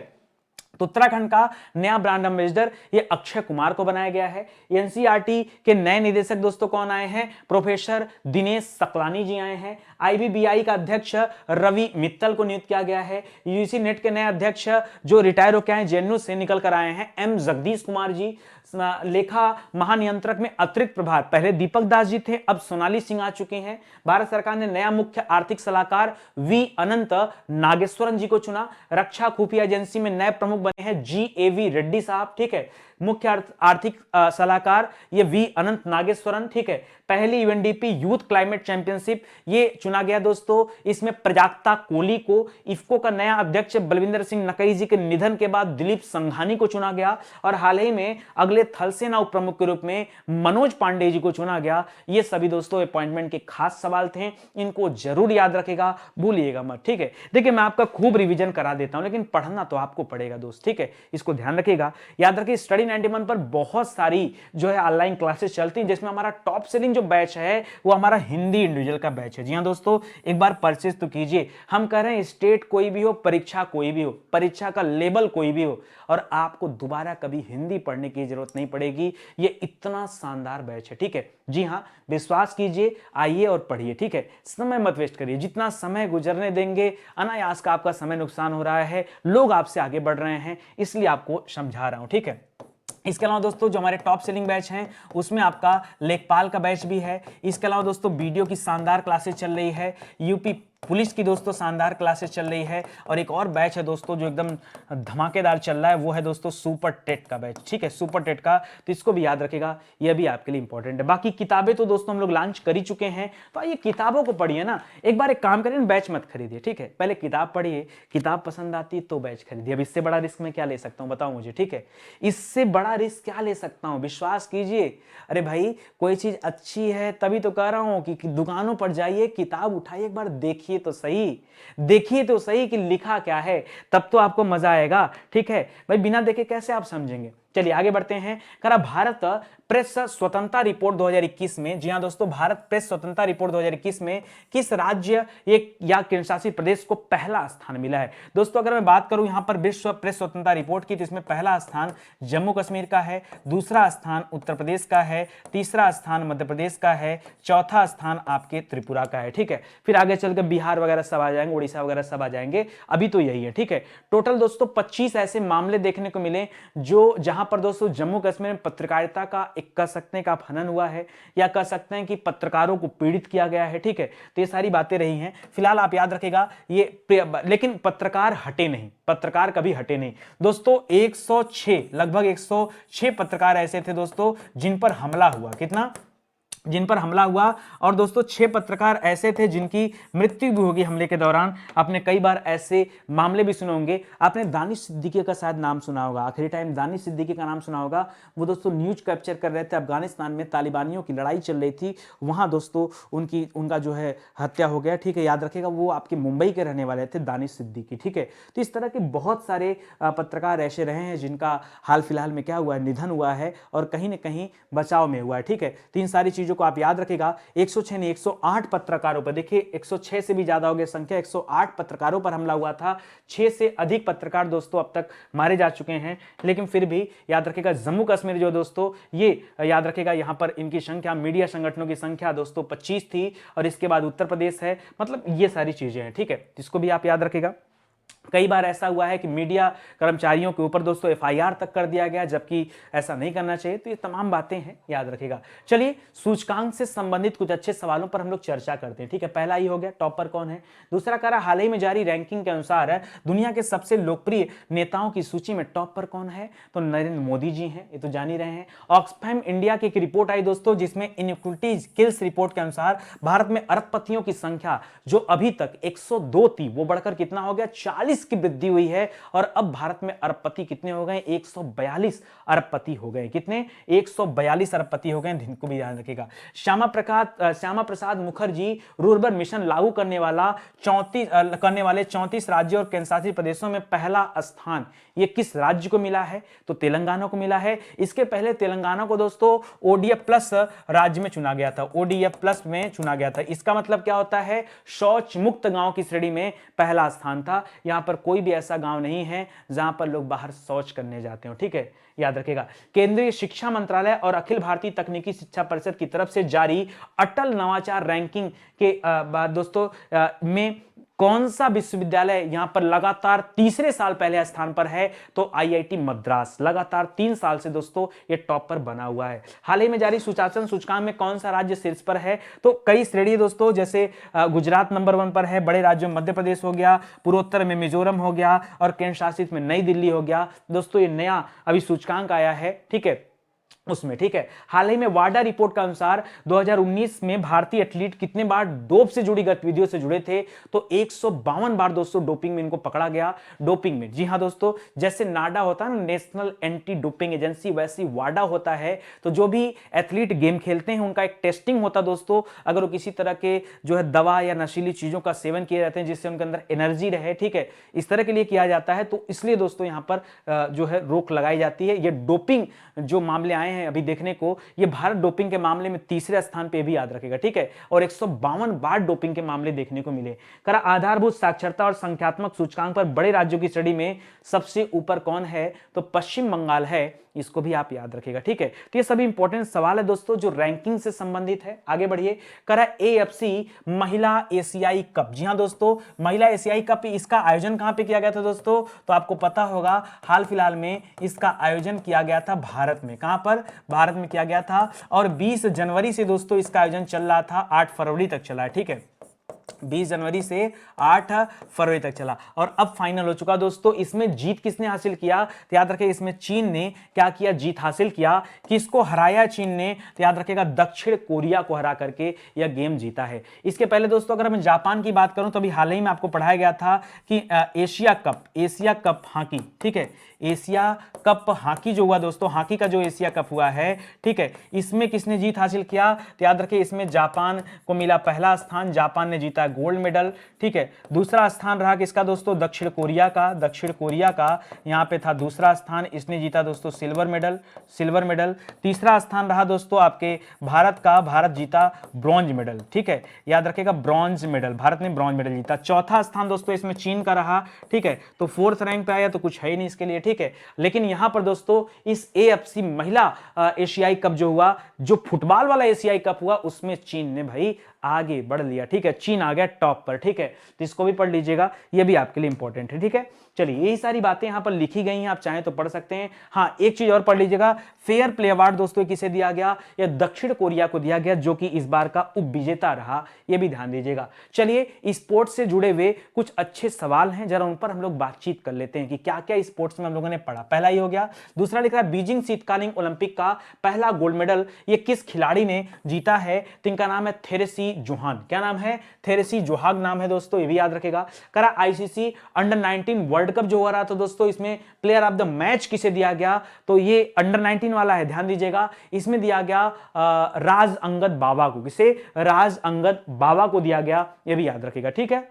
तो उत्तराखंड का नया ब्रांड एम्बेसडर ये अक्षय कुमार को बनाया गया है। एनसीईआरटी के नए निदेशक दोस्तों कौन आए हैं? प्रोफेसर दिनेश सकलानी जी आए हैं। आईबीबीआई का अध्यक्ष रवि मित्तल को नियुक्त किया गया है। यूजीसी नेट के नए अध्यक्ष जो रिटायर होकर आए जेएनयू से निकल कर आए हैं एम जगदीश कुमार जी। लेखा महानियंत्रक में अतिरिक्त प्रभार पहले दीपक दास जी थे, अब सोनाली सिंह आ चुके हैं। भारत सरकार ने नया मुख्य आर्थिक सलाहकार वी अनंत नागेश्वरन जी को चुना। रक्षा खुफिया एजेंसी में नए प्रमुख बने हैं GAV रेड्डी साहब। ठीक है, मुख्य आर्थिक सलाहकार ये वी अनंत नागेश्वरन। ठीक है, पहली यूएनडीपी यूथ क्लाइमेट चैंपियनशिप ये चुना गया दोस्तों, इसमें प्रजाक्ता कोहली को। इफ्को का नया अध्यक्ष बलविंदर सिंह नकई जी के निधन के बाद दिलीप संघानी को चुना गया। और हाल ही में अगले थल सेना उप प्रमुख के रूप में मनोज पांडे जी को चुना गया। ये सभी दोस्तों अपॉइंटमेंट के खास सवाल थे, इनको जरूर याद रखेगा, भूलिएगा मत। ठीक है, देखिए मैं आपका खूब रिवीजन करा देता हूं, लेकिन पढ़ना तो आपको पड़ेगा दोस्त। ठीक है, इसको ध्यान रखिएगा। याद रखिए स्टडी 91 पर बहुत सारी जो है ऑनलाइन क्लासेस चलती हैं, जिसमें हमारा टॉप सेलिंग जो बैच है वो हमारा हिंदी इंडिविजुअल का बैच है। जी हां दोस्तों, एक बार परचेज तो कीजिए। हम कह रहे हैं स्टेट कोई भी हो, परीक्षा कोई भी हो, परीक्षा का लेवल कोई भी हो, और आपको दोबारा कभी हिंदी पढ़ने की जरूरत नहीं पड़ेगी। ये इतना शानदार बैच है। ठीक है, जी हां, विश्वास कीजिए, आइए और पढ़िए। ठीक है, समय मत वेस्ट करिए, जितना समय गुजरने देंगे अनायास का आपका समय नुकसान हो रहा है। लोग आपसे आगे बढ़ रहे हैं, इसलिए आपको समझा रहा हूं। ठीक है, इसके अलावा दोस्तों जो हमारे टॉप सेलिंग बैच हैं उसमें आपका लेखपाल का बैच भी है। इसके अलावा दोस्तों वीडियो की शानदार क्लासेस चल रही है, यूपी पुलिस की दोस्तों शानदार क्लासेस चल रही है। और एक और बैच है दोस्तों जो एकदम धमाकेदार चल रहा है, वो है दोस्तों सुपर टेट का बैच। ठीक है, सुपर टेट का, तो इसको भी याद रखेगा, यह भी आपके लिए इंपॉर्टेंट है। बाकी किताबें तो दोस्तों हम लोग लॉन्च कर ही चुके हैं, तो आइए किताबों को पढ़िए ना। एक बार एक काम करिए, बैच मत खरीदिए। ठीक है, पहले किताब पढ़िए, किताब पसंद आती तो बैच खरीदिए। अब इससे बड़ा रिस्क मैं क्या ले सकता हूं, बताओ मुझे। ठीक है, इससे बड़ा रिस्क क्या ले सकता हूं, विश्वास कीजिए। अरे भाई, कोई चीज अच्छी है तभी तो कह रहा हूं कि दुकानों पर जाइए, किताब उठाइए, एक बार देखिए तो सही, देखिए तो सही कि लिखा क्या है, तब तो आपको मजा आएगा। ठीक है भाई, बिना देखे कैसे आप समझेंगे। चलिए आगे बढ़ते हैं। करा भारत प्रेस स्वतंत्रता रिपोर्ट 2021 में, जी हां दोस्तों, भारत प्रेस स्वतंत्रता रिपोर्ट 2021 में किस राज्य या केंद्र शासित प्रदेश को पहला स्थान मिला है? दोस्तों अगर मैं बात करूं यहां पर विश्व प्रेस स्वतंत्रता रिपोर्ट की, तो इसमें पहला स्थान जम्मू कश्मीर का है, दूसरा स्थान उत्तर प्रदेश का है, तीसरा स्थान मध्य प्रदेश का है, चौथा स्थान आपके त्रिपुरा का है। ठीक है, फिर आगे चलकर बिहार वगैरह सब आ जाएंगे, उड़ीसा वगैरह सब आ जाएंगे, अभी तो यही है। ठीक है, टोटल दोस्तों 25 ऐसे मामले देखने को मिले जो जहां पर दोस्तों जम्मू कश्मीर में पत्रकारिता का एक कह सकते हैं कि आप हनन हुआ है, या कह सकते हैं कि पत्रकारों को पीड़ित किया गया है। ठीक है, तो ये सारी बातें रही हैं। फिलहाल आप याद रखेगा ये, लेकिन पत्रकार हटे नहीं, पत्रकार कभी हटे नहीं दोस्तों। 106 लगभग 106 पत्रकार ऐसे थे दोस्तों जिन पर हमला हुआ। कितना? जिन पर हमला हुआ। और दोस्तों 6 पत्रकार ऐसे थे जिनकी मृत्यु भी होगी हमले के दौरान। आपने कई बार ऐसे मामले भी सुने होंगे। आपने दानिश सिद्दीकी का शायद नाम सुना होगा, आखिरी टाइम दानिश सिद्दीकी का नाम सुना होगा। वो दोस्तों न्यूज कैप्चर कर रहे थे, अफगानिस्तान में तालिबानियों की लड़ाई चल रही थी, वहां दोस्तों उनका जो है हत्या हो गया। ठीक है, याद रखेगा, वो आपके मुंबई के रहने वाले थे, दानिश सिद्दीकी। ठीक है, तो इस तरह के बहुत सारे पत्रकार ऐसे रहे हैं जिनका हाल फिलहाल में क्या हुआ है, निधन हुआ है, और कहीं ना कहीं बचाव में हुआ है। ठीक है, तो इन सारी चीजों को आप याद रखेगा। 106 नहीं 108 पत्रकारों पर, देखिए 106 से भी ज्यादा हो गया संख्या, 108 पत्रकारों पर हमला हुआ था। 6 से अधिक पत्रकार दोस्तों अब तक मारे जा चुके हैं, लेकिन फिर भी याद रखेगा जम्मू कश्मीर जो दोस्तों, ये याद रखेगा यहां पर इनकी संख्या, मीडिया संगठनों की संख्या दोस्तों 25 थी, और इसके बाद उत्तर प्रदेश है, मतलब ये सारी चीजें हैं। ठीक है, इसको भी आप याद रखेगा। कई बार ऐसा हुआ है कि मीडिया कर्मचारियों के ऊपर दोस्तों एफआईआर तक कर दिया गया, जबकि ऐसा नहीं करना चाहिए। तो ये तमाम बातें हैं, याद रखिएगा। चलिए सूचकांक से संबंधित कुछ अच्छे सवालों पर हम लोग चर्चा करते हैं। ठीक है, पहला ही हो गया टॉपर कौन है। दूसरा कह रहा हाल ही में जारी रैंकिंग के अनुसार दुनिया के सबसे लोकप्रिय नेताओं की सूची में टॉप पर कौन है, तो नरेंद्र मोदी जी हैं, ये तो जान ही रहे हैं। ऑक्सफैम इंडिया की एक रिपोर्ट आई दोस्तों, जिसमें इनइक्विटी स्किल्स रिपोर्ट के अनुसार भारत में अरबपतियों की संख्या जो अभी तक 102 थी, वो बढ़कर कितना हो गया, 40 की वृद्धि हुई है। और अब भारत में अरबपति कितने हो गए, 142 अरबपति हो गए। कितने, 142 अरबपति हो गए, दिन को भी ध्यान रखिएगा। श्यामा प्रसाद मुखर्जी रूरबन मिशन लागू करने वाले 34 राज्यों और केंद्रशासित प्रदेशों में पहला स्थान ये किस राज्य को मिला है, तो तेलंगाना को मिला है। इसके पहले तेलंगाना को दोस्तों ओडीएफ प्लस राज्य में चुना गया था, ओडीएफ प्लस में चुना गया था। इसका मतलब क्या होता है, शौच मुक्त गांव की श्रेणी में पहला स्थान था। यहां पर कोई भी ऐसा गांव नहीं है जहां पर लोग बाहर शौच करने जाते हो। ठीक है, याद रखिएगा। केंद्रीय शिक्षा मंत्रालय और अखिल भारतीय तकनीकी शिक्षा परिषद की तरफ से जारी अटल नवाचार रैंकिंग के बाद दोस्तों में कौन सा विश्वविद्यालय यहां पर लगातार तीसरे साल पहले स्थान पर है, तो आईआईटी मद्रास लगातार 3 साल से दोस्तों ये टॉप पर बना हुआ है। हाल ही में जारी सुशासन सूचकांक में कौन सा राज्य शीर्ष पर है, तो कई श्रेणी दोस्तों, जैसे गुजरात नंबर 1 पर है, बड़े राज्यों में मध्य प्रदेश हो गया, पूर्वोत्तर में मिजोरम हो गया और केंद्र शासित में नई दिल्ली हो गया। दोस्तों ये नया अभी सूचकांक आया है, ठीक है, उसमें। ठीक है, हाल ही में वाडा रिपोर्ट के अनुसार 2019 में भारतीय एथलीट कितने बार डोप से जुड़ी गतिविधियों से जुड़े थे, तो 152 बार दोस्तों डोपिंग में इनको पकड़ा गया। डोपिंग में, जी हां दोस्तों, जैसे नाडा होता है ना, नेशनल एंटी डोपिंग एजेंसी, वैसी वाडा होता है। तो जो भी एथलीट गेम खेलते हैं उनका एक टेस्टिंग होता है दोस्तों, अगर वो किसी तरह के जो है दवा या नशीली चीजों का सेवन किए जाते हैं जिससे उनके अंदर एनर्जी रहे, ठीक है, इस तरह के लिए किया जाता है। तो इसलिए दोस्तों यहां पर जो है रोक लगाई जाती है। ये डोपिंग जो मामले आए अभी देखने को, ये भारत डोपिंग के मामले में तीसरे स्थान पे भी याद रखेगा। ठीक है, और 152 बार डोपिंग के मामले देखने को मिले। करा आधारभूत साक्षरता और संख्यात्मक सूचकांक पर बड़े राज्यों की श्रेणी में सबसे ऊपर कौन है, तो पश्चिम बंगाल है, इसको भी आप याद रखिएगा। ठीक है, तो ये सभी इंपॉर्टेंट सवाल है दोस्तों जो रैंकिंग से संबंधित है। आगे बढ़िए, करा एएफसी महिला एशियाई कप। जी हां दोस्तों, महिला एशियाई कप, इसका आयोजन कहां पे किया गया था दोस्तों, तो आपको पता होगा हाल फिलहाल में इसका आयोजन किया गया था भारत में। कहां पर, भारत में किया गया था। और 20 जनवरी से दोस्तों इसका आयोजन चल रहा था, 8 फरवरी तक चला है। ठीक है, 20 जनवरी से 8 फरवरी तक चला और अब फाइनल हो चुका दोस्तों। इसमें जीत किसने हासिल किया, तो याद रखिए इसमें चीन ने क्या किया, जीत हासिल किया। किसको हराया चीन ने, तो याद रखिएगा दक्षिण कोरिया को हरा करके यह गेम जीता है। इसके पहले दोस्तों अगर मैं जापान की बात करूं तो अभी हाल ही में आपको पढ़ाया गया था कि एशिया कप हॉकी, ठीक है, एशिया कप हॉकी जो हुआ दोस्तों, हॉकी का जो एशिया कप हुआ है, ठीक है, इसमें किसने जीत हासिल किया, तो याद रखिए इसमें जापान को मिला पहला स्थान, जापान ने जीता गोल्ड मेडल। ठीक है, दूसरा स्थान रहा किसका दोस्तों, दक्षिण कोरिया का यहां पे था दूसरा स्थान, इसने जीता दोस्तों सिल्वर मेडल। तीसरा स्थान रहा दोस्तों आपके भारत का, भारत जीता ब्रॉन्ज मेडल। ठीक है, याद रखिएगा ब्रॉन्ज मेडल, भारत ने ब्रॉन्ज मेडल जीता। चौथा स्थान दोस्तों इसमें चीन का रहा। ठीक है, तो 4th रैंक पे आया तो कुछ है ही नहीं इसके लिए। ठीक है, लेकिन यहां पर दोस्तों इस एएफसी महिला एशियाई कप जो हुआ, जो फुटबॉल वाला एशियाई कप हुआ, उसमें चीन ने भाई आगे बढ़ लिया। ठीक है, चीन आ गया टॉप पर। ठीक है, तो इसको भी पढ़ लीजिएगा, ये भी आपके लिए इंपॉर्टेंट है। ठीक है, चलिए यही सारी बातें यहां पर लिखी गई हैं, आप चाहें तो पढ़ सकते हैं। हाँ, एक चीज और पढ़ लीजिएगा, फेयर प्ले अवार्ड दोस्तों किसे दिया गया, यह दक्षिण कोरिया को दिया गया, जो कि इस बार का उपविजेता रहा, यह भी ध्यान दीजिएगा। चलिए स्पोर्ट्स से जुड़े हुए कुछ अच्छे सवाल हैं, जरा उन पर हम लोग बातचीत कर लेते हैं कि क्या क्या स्पोर्ट्स में हम लोगों ने पढ़ा। पहला ही हो गया। दूसरा लिख रहा है बीजिंग शीतकालीन ओलंपिक का पहला गोल्ड मेडल ये किस खिलाड़ी ने जीता है, तो इनका नाम है थेरेसी जोहान। क्या नाम है, थेरेसी जोहाग नाम है दोस्तों, ये भी याद रखेगा। करा आईसीसी अंडर 19 वर्ल्ड कप जो हो रहा था दोस्तों, इसमें प्लेयर ऑफ द मैच किसे दिया गया, तो ये अंडर 19 वाला है, ध्यान दीजिएगा। इसमें दिया गया राज अंगद बाबा को। किसे, राज अंगद बाबा को दिया गया, ये भी याद रखेगा। ठीक है,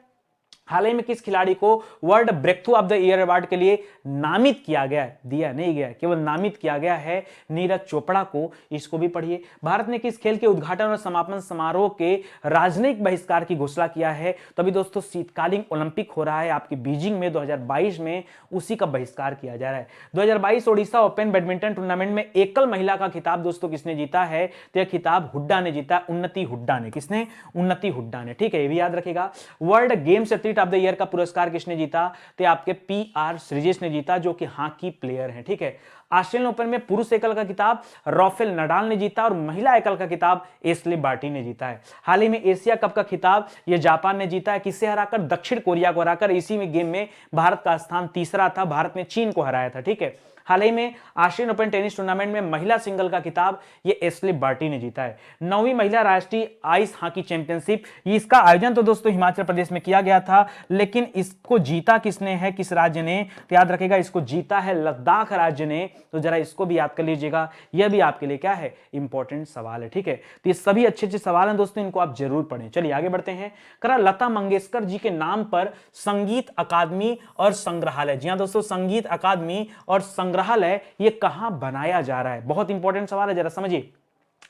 हाल ही में किस खिलाड़ी को world breakthrough of the year award के लिए नामित किया गया है, दिया नहीं गया, केवल नामित किया गया है, नीरज चोपड़ा को। इसको भी पढ़िए। भारत ने किस खेल के उद्घाटन और समापन समारोह के राजनयिक बहिष्कार की घोषणा किया है, तो अभी दोस्तों शीतकालीन ओलंपिक हो रहा है आपकी बीजिंग में 2022 में, उसी का बहिष्कार किया जा रहा है। 2022 ओडिशा ओपन बैडमिंटन टूर्नामेंट में एकल महिला का खिताब दोस्तों किसने जीता है, तो यह खिताब हुड्डा ने जीता, उन्नति हुड्डा ने। किसने, उन्नति हुड्डा ने। ठीक है, ये भी याद रखेगा। World games athlete athlete of the year का पुरस्कार किसने जीता? तो आपके PR श्रीजेश ने जीता, जो कि हॉकी प्लेयर हैं। ठीक है, ऑस्ट्रेलियन ओपन में पुरुष एकल का खिताब राफेल नडाल ने जीता और महिला एकल का खिताब एशले बार्टी ने जीता है। हाल ही में एशिया कप का खिताब ये जापान ने जीता है, किससे हराकर? दक्षिण कोरिया को हराकर। इसी में गेम में भारत का स्थान तीसरा था, भारत ने चीन को हराया था। ठीक है, हाल ही में ऑस्ट्रेलियन ओपन टेनिस टूर्नामेंट में महिला सिंगल का खिताब ये एशले बार्टी ने जीता है। 9वीं महिला राष्ट्रीय आइस हॉकी चैंपियनशिप, इसका आयोजन तो दोस्तों हिमाचल प्रदेश में किया गया था, लेकिन इसको जीता किसने है, किस राज्य ने? तो याद रखेगा, इसको जीता है लद्दाख राज्य ने। तो जरा इसको भी याद कर लीजिएगा, यह भी आपके लिए क्या है, इंपॉर्टेंट सवाल है। ठीक है, तो ये सभी अच्छे अच्छे सवाल हैं दोस्तों, इनको आप जरूर पढ़ें। चलिए आगे बढ़ते हैं। करा लता मंगेशकर जी के नाम पर संगीत अकादमी और संग्रहालय, जी हां दोस्तों, संगीत अकादमी और संग्रहालय ये कहां बनाया जा रहा है? बहुत इंपॉर्टेंट सवाल है, जरा समझिए।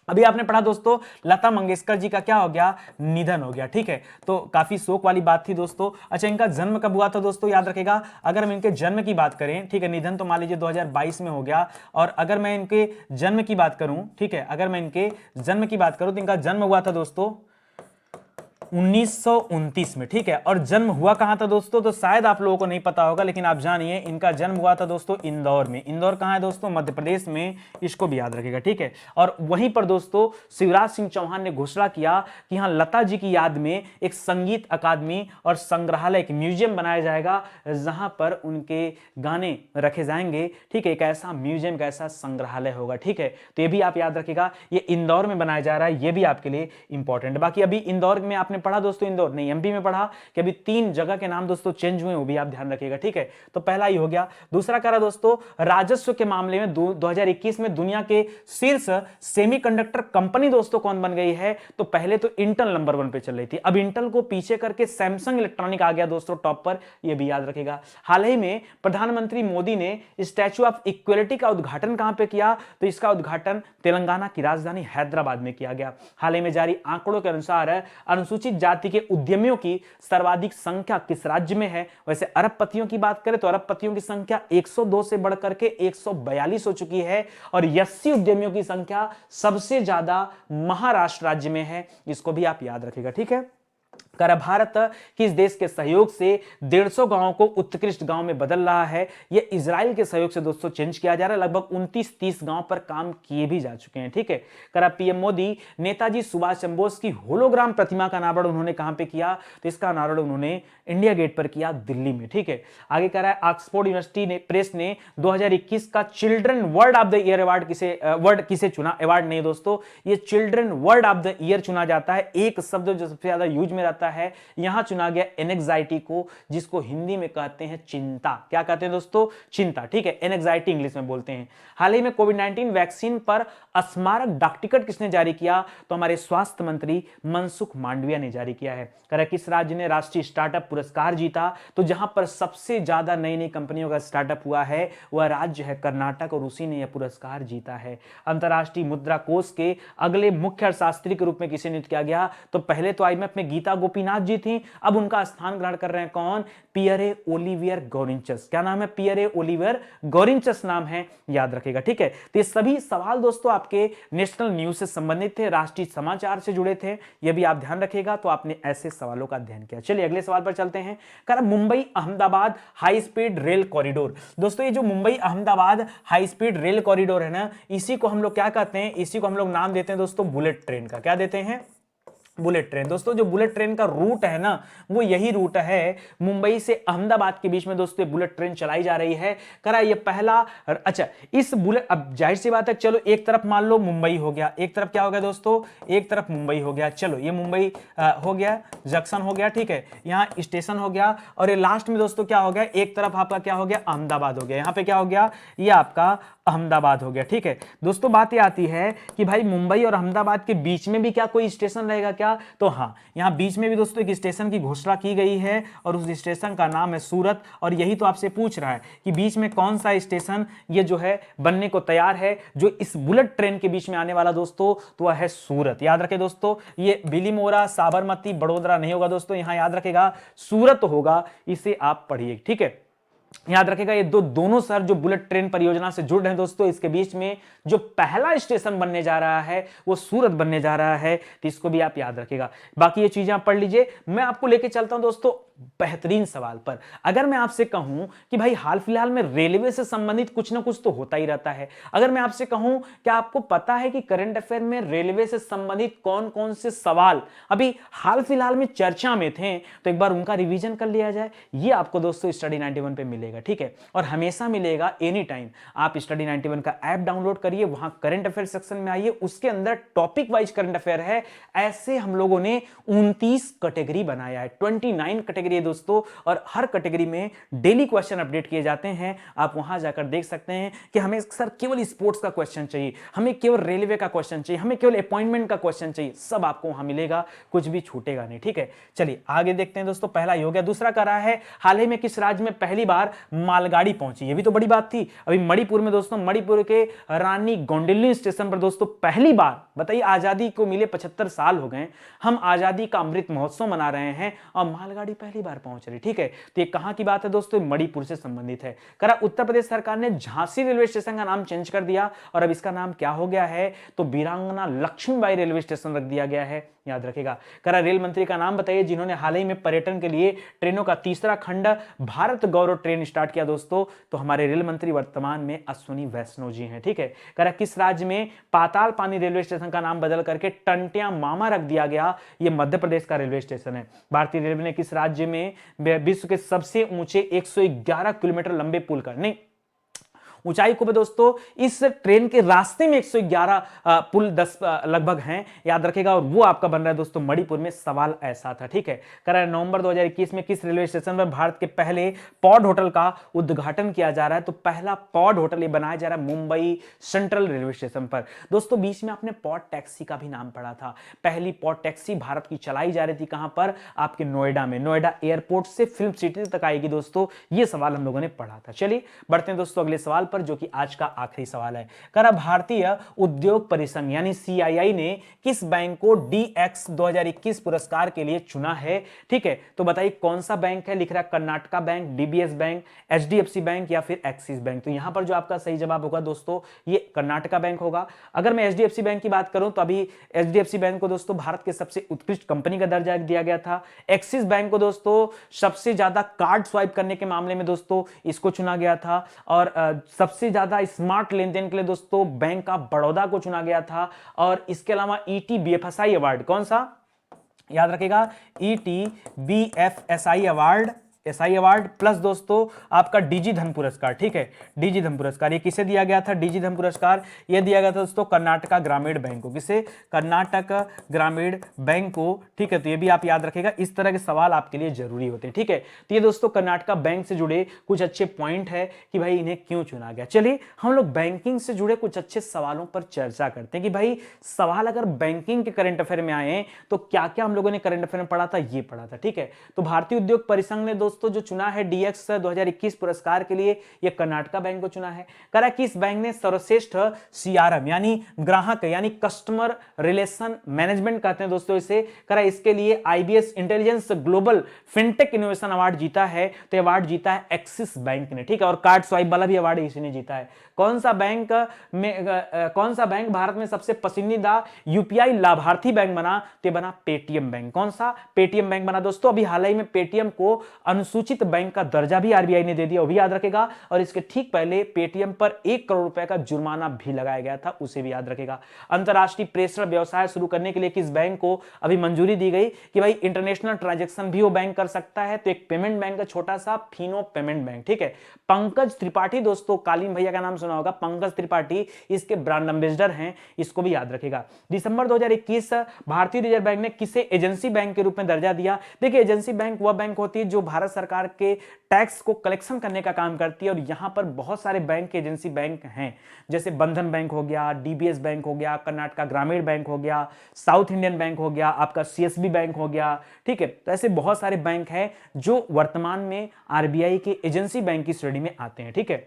अभी आपने पढ़ा दोस्तों, लता मंगेशकर जी का क्या हो गया, निधन हो गया। ठीक है, तो काफी शोक वाली बात थी दोस्तों। अच्छा, इनका जन्म कब हुआ था दोस्तों? याद रखेगा, अगर हम इनके जन्म की बात करें, ठीक है, निधन तो मान लीजिए 2022 में हो गया, और अगर मैं इनके जन्म की बात करूं, ठीक है, अगर मैं इनके जन्म की बात करूं तो इनका जन्म हुआ था दोस्तों 1929 में। ठीक है, और जन्म हुआ कहां था दोस्तों? तो शायद आप लोगों को नहीं पता होगा, लेकिन आप जानिए, इनका जन्म हुआ था दोस्तों इंदौर में। इंदौर कहां है दोस्तों? मध्य प्रदेश में, इसको भी याद रखिएगा। ठीक है, और वहीं पर दोस्तों शिवराज सिंह चौहान ने घोषणा किया कि यहां लता जी की याद में एक संगीत अकादमी और संग्रहालय, एक म्यूजियम बनाया जाएगा, जहां पर उनके गाने रखे जाएंगे। ठीक है, एक ऐसा म्यूजियम, का ऐसा संग्रहालय होगा। ठीक है, तो ये भी आप याद रखिएगा, ये इंदौर में बनाया जा रहा है, ये भी आपके लिए इंपॉर्टेंट। बाकी अभी इंदौर में आपने पढ़ा दोस्तों, इंदौर नहीं, MP में पढ़ा कि अभी 3 जगह के नाम दोस्तों चेंज हुए, वो भी आप ध्यान रखिएगा। ठीक है, तो पहला ही हो गया। दूसरा कह रहा दोस्तों, राजस्व के मामले में 2021 में दुनिया के शीर्ष सेमीकंडक्टर कंपनी दोस्तों कौन बन गई है? तो पहले तो इंटेल नंबर 1 पे चल रही थी, अब इंटेल को पीछे करके सैमसंग इलेक्ट्रॉनिक आ गया दोस्तों टॉप पर, ये भी याद रखिएगा। हाल ही में प्रधानमंत्री मोदी ने स्टैच्यू ऑफ इक्वलिटी का उद्घाटन कहां पे किया? तो इसका उद्घाटन तेलंगाना की राजधानी हैदराबाद में किया गया। हाल ही में जारी आंकड़ों के अनुसार अनुसूचित जाति के उद्यमियों की सर्वाधिक संख्या किस राज्य में है? वैसे अरबपतियों की बात करें तो अरबपतियों की संख्या 102 से बढ़कर के 142 हो चुकी है, और यस्सी उद्यमियों की संख्या सबसे ज्यादा महाराष्ट्र राज्य में है, इसको भी आप याद रखिएगा। ठीक है, कर भारत किस देश के सहयोग से 150 गांवों को उत्कृष्ट गांव में बदल रहा है? यह इजराइल के सहयोग से दोस्तों चेंज किया जा रहा है, लगभग 29-30 गांव पर काम किए भी जा चुके हैं। ठीक है, कर PM मोदी नेताजी सुभाष चंद्र बोस की होलोग्राम प्रतिमा का अनावरण उन्होंने कहां पे किया? तो इसका अनावरण उन्होंने इंडिया गेट पर किया, दिल्ली में। ठीक है, आगे कह रहा है ऑक्सफोर्ड यूनिवर्सिटी ने प्रेस ने 2021 का children word of the year award किसे चुना? अवार्ड नहीं दोस्तों, ये children word of the year चुना जाता है, एक शब्द जो सबसे ज्यादा यूज में रहता है, यहां चुना गया एनेक्साइटी को, जिसको हिंदी में कहते हैं चिंता। क्या कहते हैं दोस्तों? चिंता। ठीक है, एनेक्साइटी इंग्लिश में बोलते हैं। हाल ही में कोविड-19 वैक्सीन पर स्मारक डाक टिकट किसने जारी किया? तो हमारे स्वास्थ्य मंत्री मनसुख मांडविया ने जारी किया है। किस राज्य ने राष्ट्रीय स्टार्टअप पुरस्कार जीता? तो जहां पर सबसे ज्यादा नई नई कंपनियों का स्टार्टअप हुआ है वह राज्य है कर्नाटक, और उसी ने यह पुरस्कार जीता है। अंतरराष्ट्रीय मुद्रा कोष के अगले मुख्य अर्थशास्त्री के रूप में किसे नियुक्त किया गया? तो पहले तो IMF में गीता गोपीनाथ जी थी, अब उनका स्थान ग्रहण कर रहे हैं कौन? Pierre Olivier Gourinchas. क्या नाम है? पियरे ओलिवियर गौरिंचस नाम है, याद रखिएगा। ठीक है, तो ये सभी सवाल दोस्तों आपके नेशनल न्यूज से संबंधित थे, राष्ट्रीय समाचार से जुड़े थे, ये भी आप ध्यान रखिएगा। तो आपने ऐसे सवालों का अध्ययन किया। चलिए अगले सवाल पर चलते हैं। कह Mumbai Ahmedabad high speed rail corridor. दोस्तों ये जो Mumbai Ahmedabad high speed rail corridor है ना, इसी को हम लोग क्या कहते हैं? इसी को हम लोग नाम देते हैं दोस्तों बुलेट ट्रेन का। क्या देते हैं? Bullet train. दोस्तों जो बुलेट ट्रेन का रूट है ना, वो यही रूट है, मुंबई से अहमदाबाद के बीच में दोस्तों बुलेट ट्रेन चलाई जा रही है। करा ये पहला। अच्छा, इस बुलेट, अब जाहिर सी बात है, चलो एक तरफ मान लो मुंबई हो गया, एक तरफ क्या हो गया दोस्तों? एक तरफ मुंबई हो गया। चलो ये मुंबई हो गया, जंक्शन हो गया, ठीक है, यहाँ स्टेशन हो गया, और ये लास्ट में दोस्तों क्या हो गया? एक तरफ आपका क्या हो गया? अहमदाबाद हो गया। यहाँ पे क्या हो गया? ये आपका अहमदाबाद हो गया। ठीक है दोस्तों, बात ये आती है कि भाई मुंबई और अहमदाबाद के बीच में भी क्या कोई स्टेशन रहेगा क्या? तो हाँ, यहां बीच में भी दोस्तों एक स्टेशन की घोषणा की गई है, और उस स्टेशन का नाम है सूरत। और यही तो आपसे पूछ रहा है कि बीच में कौन सा स्टेशन ये जो है बनने को तैयार है, जो इस बुलेट ट्रेन के बीच में आने वाला दोस्तों, तो वह है सूरत। याद रखें दोस्तों, ये बिलीमोरा, साबरमती, बड़ोदरा नहीं होगा दोस्तों, यहां याद रखेगा सूरत होगा, इसे आप पढ़िए। ठीक है, याद रखेगा ये दोनों शहर जो बुलेट ट्रेन परियोजना से जुड़ रहे हैं दोस्तों, इसके बीच में जो पहला स्टेशन बनने जा रहा है वो सूरत बनने जा रहा है, तो इसको भी आप याद रखेगा। बाकी ये चीजें आप पढ़ लीजिए। मैं आपको लेके चलता हूं दोस्तों बेहतरीन सवाल पर। अगर मैं आपसे कहूं कि भाई हाल फिलहाल में रेलवे से संबंधित कुछ ना कुछ तो होता ही रहता है, अगर मैं आपसे कहूं क्या आपको पता है कि करंट अफेयर में रेलवे से संबंधित कौन कौन से सवाल अभी हाल फिलहाल में चर्चा में थे, तो एक बार उनका रिवीजन कर लिया जाए। ये आपको दोस्तों स्टडी 91 पे मिलेगा, ठीक है, और हमेशा मिलेगा एनी टाइम। आप स्टडी 91 का ऐप डाउनलोड करिए, वहां करंट अफेयर सेक्शन में आइए, उसके अंदर टॉपिक वाइज करंट अफेयर है। ऐसे हम लोगों ने 29 कैटेगरी बनाया है, 29 कैटेगरी है दोस्तों, और हर कैटेगरी में डेली क्वेश्चन अपडेट किए जाते हैं। आप वहां जाकर देख सकते हैं कि हमें सर केवल स्पोर्ट्स का क्वेश्चन चाहिए, हमें केवल रेलवे का क्वेश्चन चाहिए, हमें केवल अपॉइंटमेंट का क्वेश्चन चाहिए, सब आपको वहां मिलेगा, कुछ भी छूटेगा नहीं, ठीक है। चलिए आगे देखते हैं दोस्तों। पहला हो गया। दूसरा कर रहा है हाल ही में किस राज्य में पहली बार मालगाड़ी पहुंची? ये भी तो बड़ी बात थी। अभी मणिपुर में दोस्तों, मणिपुर के रानी गोंडिल्ली स्टेशन पर दोस्तों पहली बार, बताइए आजादी को मिले 75 साल हो गए, हम आजादी का अमृत महोत्सव मना रहे हैं और मालगाड़ी पहली बार पहुंच रही, ठीक है। तो ये कहां की बात है दोस्तों? मणिपुर से संबंधित है। करा उत्तर प्रदेश सरकार ने झांसी रेलवे स्टेशन का नाम चेंज कर दिया और अब इसका नाम क्या हो गया है? तो वीरांगना लक्ष्मीबाई रेलवे स्टेशन रख दिया गया है, याद रखेगा। करा रेल मंत्री का नाम बताइए जिन्होंने हाल ही में पर्यटन के लिए ट्रेनों का तीसरा खंड भारत गौरव ट्रेन स्टार्ट किया दोस्तों, तो हमारे रेल मंत्री वर्तमान में अश्विनी वैष्णव जी हैं, ठीक है। करा किस राज्य में पाताल पानी रेलवे स्टेशन का नाम बदल करके टंटिया मामा रख दिया गया? ये मध्य प्रदेश का रेलवे स्टेशन है। भारतीय रेलवे ने किस राज्य में विश्व के सबसे ऊंचे 111 किलोमीटर लंबे पुल का, नहीं ऊंचाई को भी दोस्तों इस ट्रेन के रास्ते में 111 पुल 10 लगभग हैं, याद रखेगा, और वो आपका बन रहा है दोस्तों मणिपुर में। सवाल ऐसा था, ठीक है। कर नवंबर 2021 में किस रेलवे स्टेशन पर भारत के पहले पॉड होटल का उद्घाटन किया जा रहा है? तो पहला पॉड होटल ये बनाया जा रहा है मुंबई सेंट्रल रेलवे स्टेशन पर। दोस्तों बीच में आपने पॉड टैक्सी का भी नाम पढ़ा था। पहली पॉड टैक्सी भारत की चलाई जा रही थी कहां पर? आपके नोएडा में। नोएडा एयरपोर्ट से फिल्म सिटी तक आएगी दोस्तों, ये सवाल हम लोगों ने पढ़ा था। चलिए बढ़ते हैं दोस्तों अगले सवाल पर, जो कि आज का आखिरी सवाल है। करा भारतीय उद्योग परिसंघ यानी सीआईआई ने किस बैंक को डीएक्स 2021 पुरस्कार के लिए चुना है? ठीक है, तो बताइए कौन सा बैंक है? लिख रहा है Karnataka bank, DBS bank, HDFC bank या फिर एक्सिस बैंक। तो यहां पर जो आपका सही जवाब होगा दोस्तों ये कर्नाटका बैंक होगा। अगर मैं एचडीएफसी बैंक की बात करूं तो अभी एचडीएफसी बैंक को दोस्तों भारत के सबसे उत्कृष्ट कंपनी का दर्जा दिया गया था। एक्सिस बैंक को दोस्तों सबसे ज्यादा कार्ड स्वाइप करने के मामले में दोस्तों इसको चुना गया था, और सबसे ज्यादा स्मार्ट लेन देन के लिए दोस्तों बैंक ऑफ बड़ौदा को चुना गया था। और इसके अलावा ईटी बीएफएसआई अवार्ड, कौन सा? याद रखेगा, ET BFSI award, SI award plus दोस्तों आपका डीजी धन पुरस्कार, ठीक है। डीजी धन पुरस्कार ये किसे दिया गया था? डीजी धन पुरस्कार ये दिया गया था दोस्तों कर्नाटका ग्रामीण बैंक को। किसे? कर्नाटक ग्रामीण बैंक को, ठीक है। तो ये भी आप याद रखेगा, इस तरह के सवाल आपके लिए जरूरी होते हैं, ठीक है। तो ये दोस्तों कर्नाटका बैंक से जुड़े कुछ अच्छे पॉइंट है कि भाई इन्हें क्यों चुना गया। चलिए हम लोग बैंकिंग से जुड़े कुछ अच्छे सवालों पर चर्चा करते हैं कि भाई सवाल अगर बैंकिंग के करंट अफेयर में आए तो क्या क्या हम लोगों ने करंट अफेयर में पढ़ा था, ये पढ़ा था, ठीक है। तो भारतीय उद्योग परिसंघ ने दोस्तों जो चुना है डीएक्स 2021 पुरस्कार के लिए, ये कर्नाटका बैंक को चुना है। करा कि इस बैंक ने सर्वश्रेष्ठ सीआरएम यानी ग्राहक यानी कस्टमर रिलेशन मैनेजमेंट कहते हैं दोस्तों इसे, करा इसके लिए IBS intelligence global fintech innovation award जीता है। तो अवार्ड जीता है एक्सिस बैंक ने, ठीक है। और कार्ड स्वाइप वाला भी अवार्ड इसी ने जीता है। कौन सा बैंक भारत में सबसे पसंदीदा यूपीआई लाभार्थी बैंक बना? तो बना पेटीएम बैंक। कौन सा? पेटीएम बैंक बना दोस्तों। अभी हाल ही में पेटीएम को अनुसूचित बैंक का दर्जा भी आरबीआई ने दे दिया, वो भी याद रखेगा। और इसके ठीक पहले पेटीएम पर 1 करोड़ रुपए का जुर्माना भी लगाया गया था, उसे भी याद रखेगा। अंतरराष्ट्रीय प्रेषण व्यवसाय शुरू करने के लिए किस बैंक को अभी मंजूरी दी गई कि भाई इंटरनेशनल ट्रांजैक्शन भी वो बैंक कर सकता है? तो एक पेमेंट बैंक है छोटा सा, फिनो पेमेंट बैंक, ठीक है। पंकज त्रिपाठी दोस्तों, कालीन भैया का नाम सुना होगा, पंकज त्रिपाठी इसके ब्रांड एम्बेसडर हैं, इसको भी याद रखेगा। दिसंबर 2021 भारतीय रिजर्व बैंक ने किसे एजेंसी बैंक के रूप में दर्जा दिया? देखिए एजेंसी बैंक वह बैंक होती है जो भारत सरकार के टैक्स को कलेक्शन करने का काम करती है, और यहां पर बहुत सारे बैंक के एजेंसी बैंक हैं, जैसे बंधन बैंक हो गया, डीबीएस बैंक हो गया, कर्नाटका ग्रामीण बैंक हो गया, साउथ इंडियन बैंक हो गया, आपका सीएसबी बैंक हो गया, ठीक है। तो ऐसे बहुत सारे बैंक हैं जो वर्तमान में आरबीआई के एजेंसी बैंक की श्रेणी में आते हैं, ठीक है।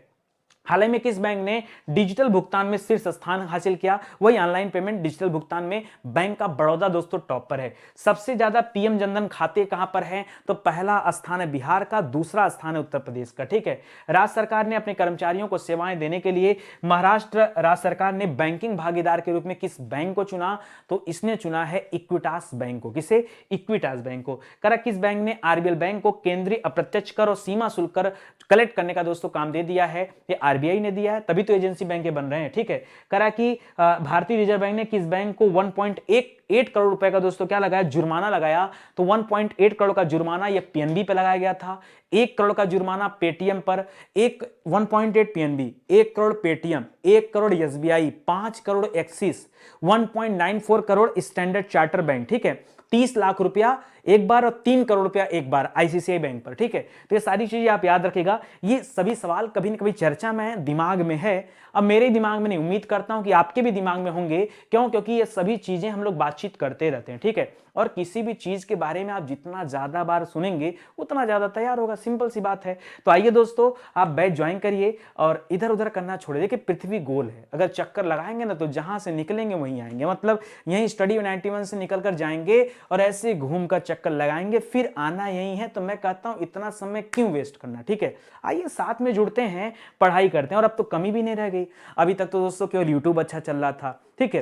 हाल ही में किस बैंक ने डिजिटल भुगतान में शीर्ष स्थान हासिल किया? वही ऑनलाइन पेमेंट डिजिटल भुगतान में बैंक ऑफ बड़ौदा दोस्तों टॉप पर है। सबसे ज्यादा पीएम जनधन खाते कहां पर हैं? तो पहला स्थान है बिहार का, दूसरा स्थान है उत्तर प्रदेश का। ठीक है, राज्य सरकार ने अपने कर्मचारियों को सेवाएं देने के लिए महाराष्ट्र राज्य सरकार ने बैंकिंग भागीदार के रूप में किस बैंक को चुना? तो इसने चुना है इक्विटास बैंक को। किसे? इक्विटास बैंक को। करा किस बैंक ने आरबीएल बैंक को केंद्रीय अप्रत्यक्ष कर और सीमा शुल्क कर कलेक्ट करने का दोस्तों काम दे दिया है? ये आरबीआई ने दिया है, तभी तो एजेंसी बैंकें बन रहे हैं। ठीक है, करा कि भारतीय रिजर्व बैंक ने किस बैंक को 1.8 करोड़ रुपए का दोस्तों क्या लगाया? जुर्माना लगाया। तो 1.8 करोड़ का जुर्माना ये पीएनबी पे लगाया गया था, 1 करोड़ का जुर्माना पेटीएम पर, 1.8 PNB, 1 crore Paytm, 1 crore SBI, 5 crore axis, 1.94 crore standard charter bank. ठीक है, 30 लाख रुपया एक बार और 3 करोड़ रुपया एक बार आईसीआईसीआई बैंक पर। ठीक है, तो ये सारी चीजें आप याद रखिएगा। ये सभी सवाल कभी न कभी चर्चा में दिमाग में है, अब मेरे दिमाग में नहीं, उम्मीद करता हूं कि आपके भी दिमाग में होंगे। क्यों? क्योंकि ये सभी चीजें हम लोग बातचीत करते रहते हैं। ठीक है, और किसी भी चीज के बारे में आप जितना ज्यादा बार सुनेंगे उतना ज्यादा तैयार होगा, सिंपल सी बात है। तो आइए दोस्तों, आप बैच ज्वाइन करिए और इधर उधर करना छोड़िए। देखिए पृथ्वी गोल है, अगर चक्कर लगाएंगे ना तो जहां से निकलेंगे वहीं आएंगे। मतलब यहीं स्टडी 91 से निकल कर जाएंगे और ऐसे घूम कर चक्कर लगाएंगे, फिर आना यही है। तो मैं कहता हूं इतना समय क्यों वेस्ट करना। ठीक है, आइए साथ में जुड़ते हैं, पढ़ाई करते हैं। और अब तो कमी भी नहीं रह गई। अभी तक तो दोस्तों केवल यूट्यूब अच्छा चल रहा था। ठीक है,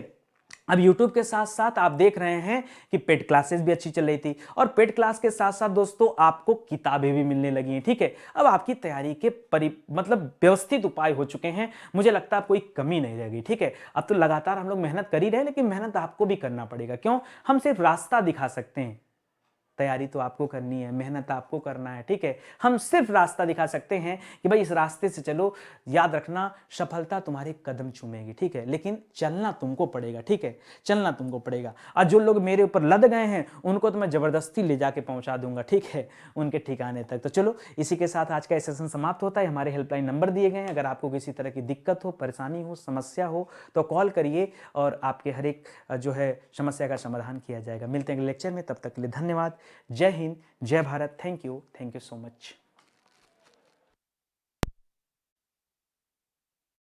अब YouTube के साथ साथ आप देख रहे हैं कि पेड क्लासेस भी अच्छी चल रही थी, और पेड क्लास के साथ साथ दोस्तों आपको किताबें भी मिलने लगी हैं। ठीक है, अब आपकी तैयारी के मतलब व्यवस्थित उपाय हो चुके हैं। मुझे लगता है कोई कमी नहीं रह गई। ठीक है, अब तो लगातार हम लोग मेहनत कर ही रहे हैं, लेकिन मेहनत आपको भी करना पड़ेगा। क्यों? हम सिर्फ रास्ता दिखा सकते हैं, तैयारी तो आपको करनी है, मेहनत आपको करना है। ठीक है, हम सिर्फ रास्ता दिखा सकते हैं कि भाई इस रास्ते से चलो। याद रखना, सफलता तुम्हारे कदम चूमेगी। ठीक है, लेकिन चलना तुमको पड़ेगा। ठीक है, चलना तुमको पड़ेगा। और जो लोग मेरे ऊपर लद गए हैं उनको तो मैं जबरदस्ती ले जाके पहुंचा दूंगा। ठीक है, उनके ठिकाने तक। तो चलो, इसी के साथ आज का सेशन समाप्त होता है। हमारे हेल्पलाइन नंबर दिए गए हैं, अगर आपको किसी तरह की दिक्कत हो, परेशानी हो, समस्या हो तो कॉल करिए और आपके हर एक जो है समस्या का समाधान किया जाएगा। मिलते हैं अगले लेक्चर में, तब तक के लिए धन्यवाद। जय हिंद, जय Bharat. Thank you so much.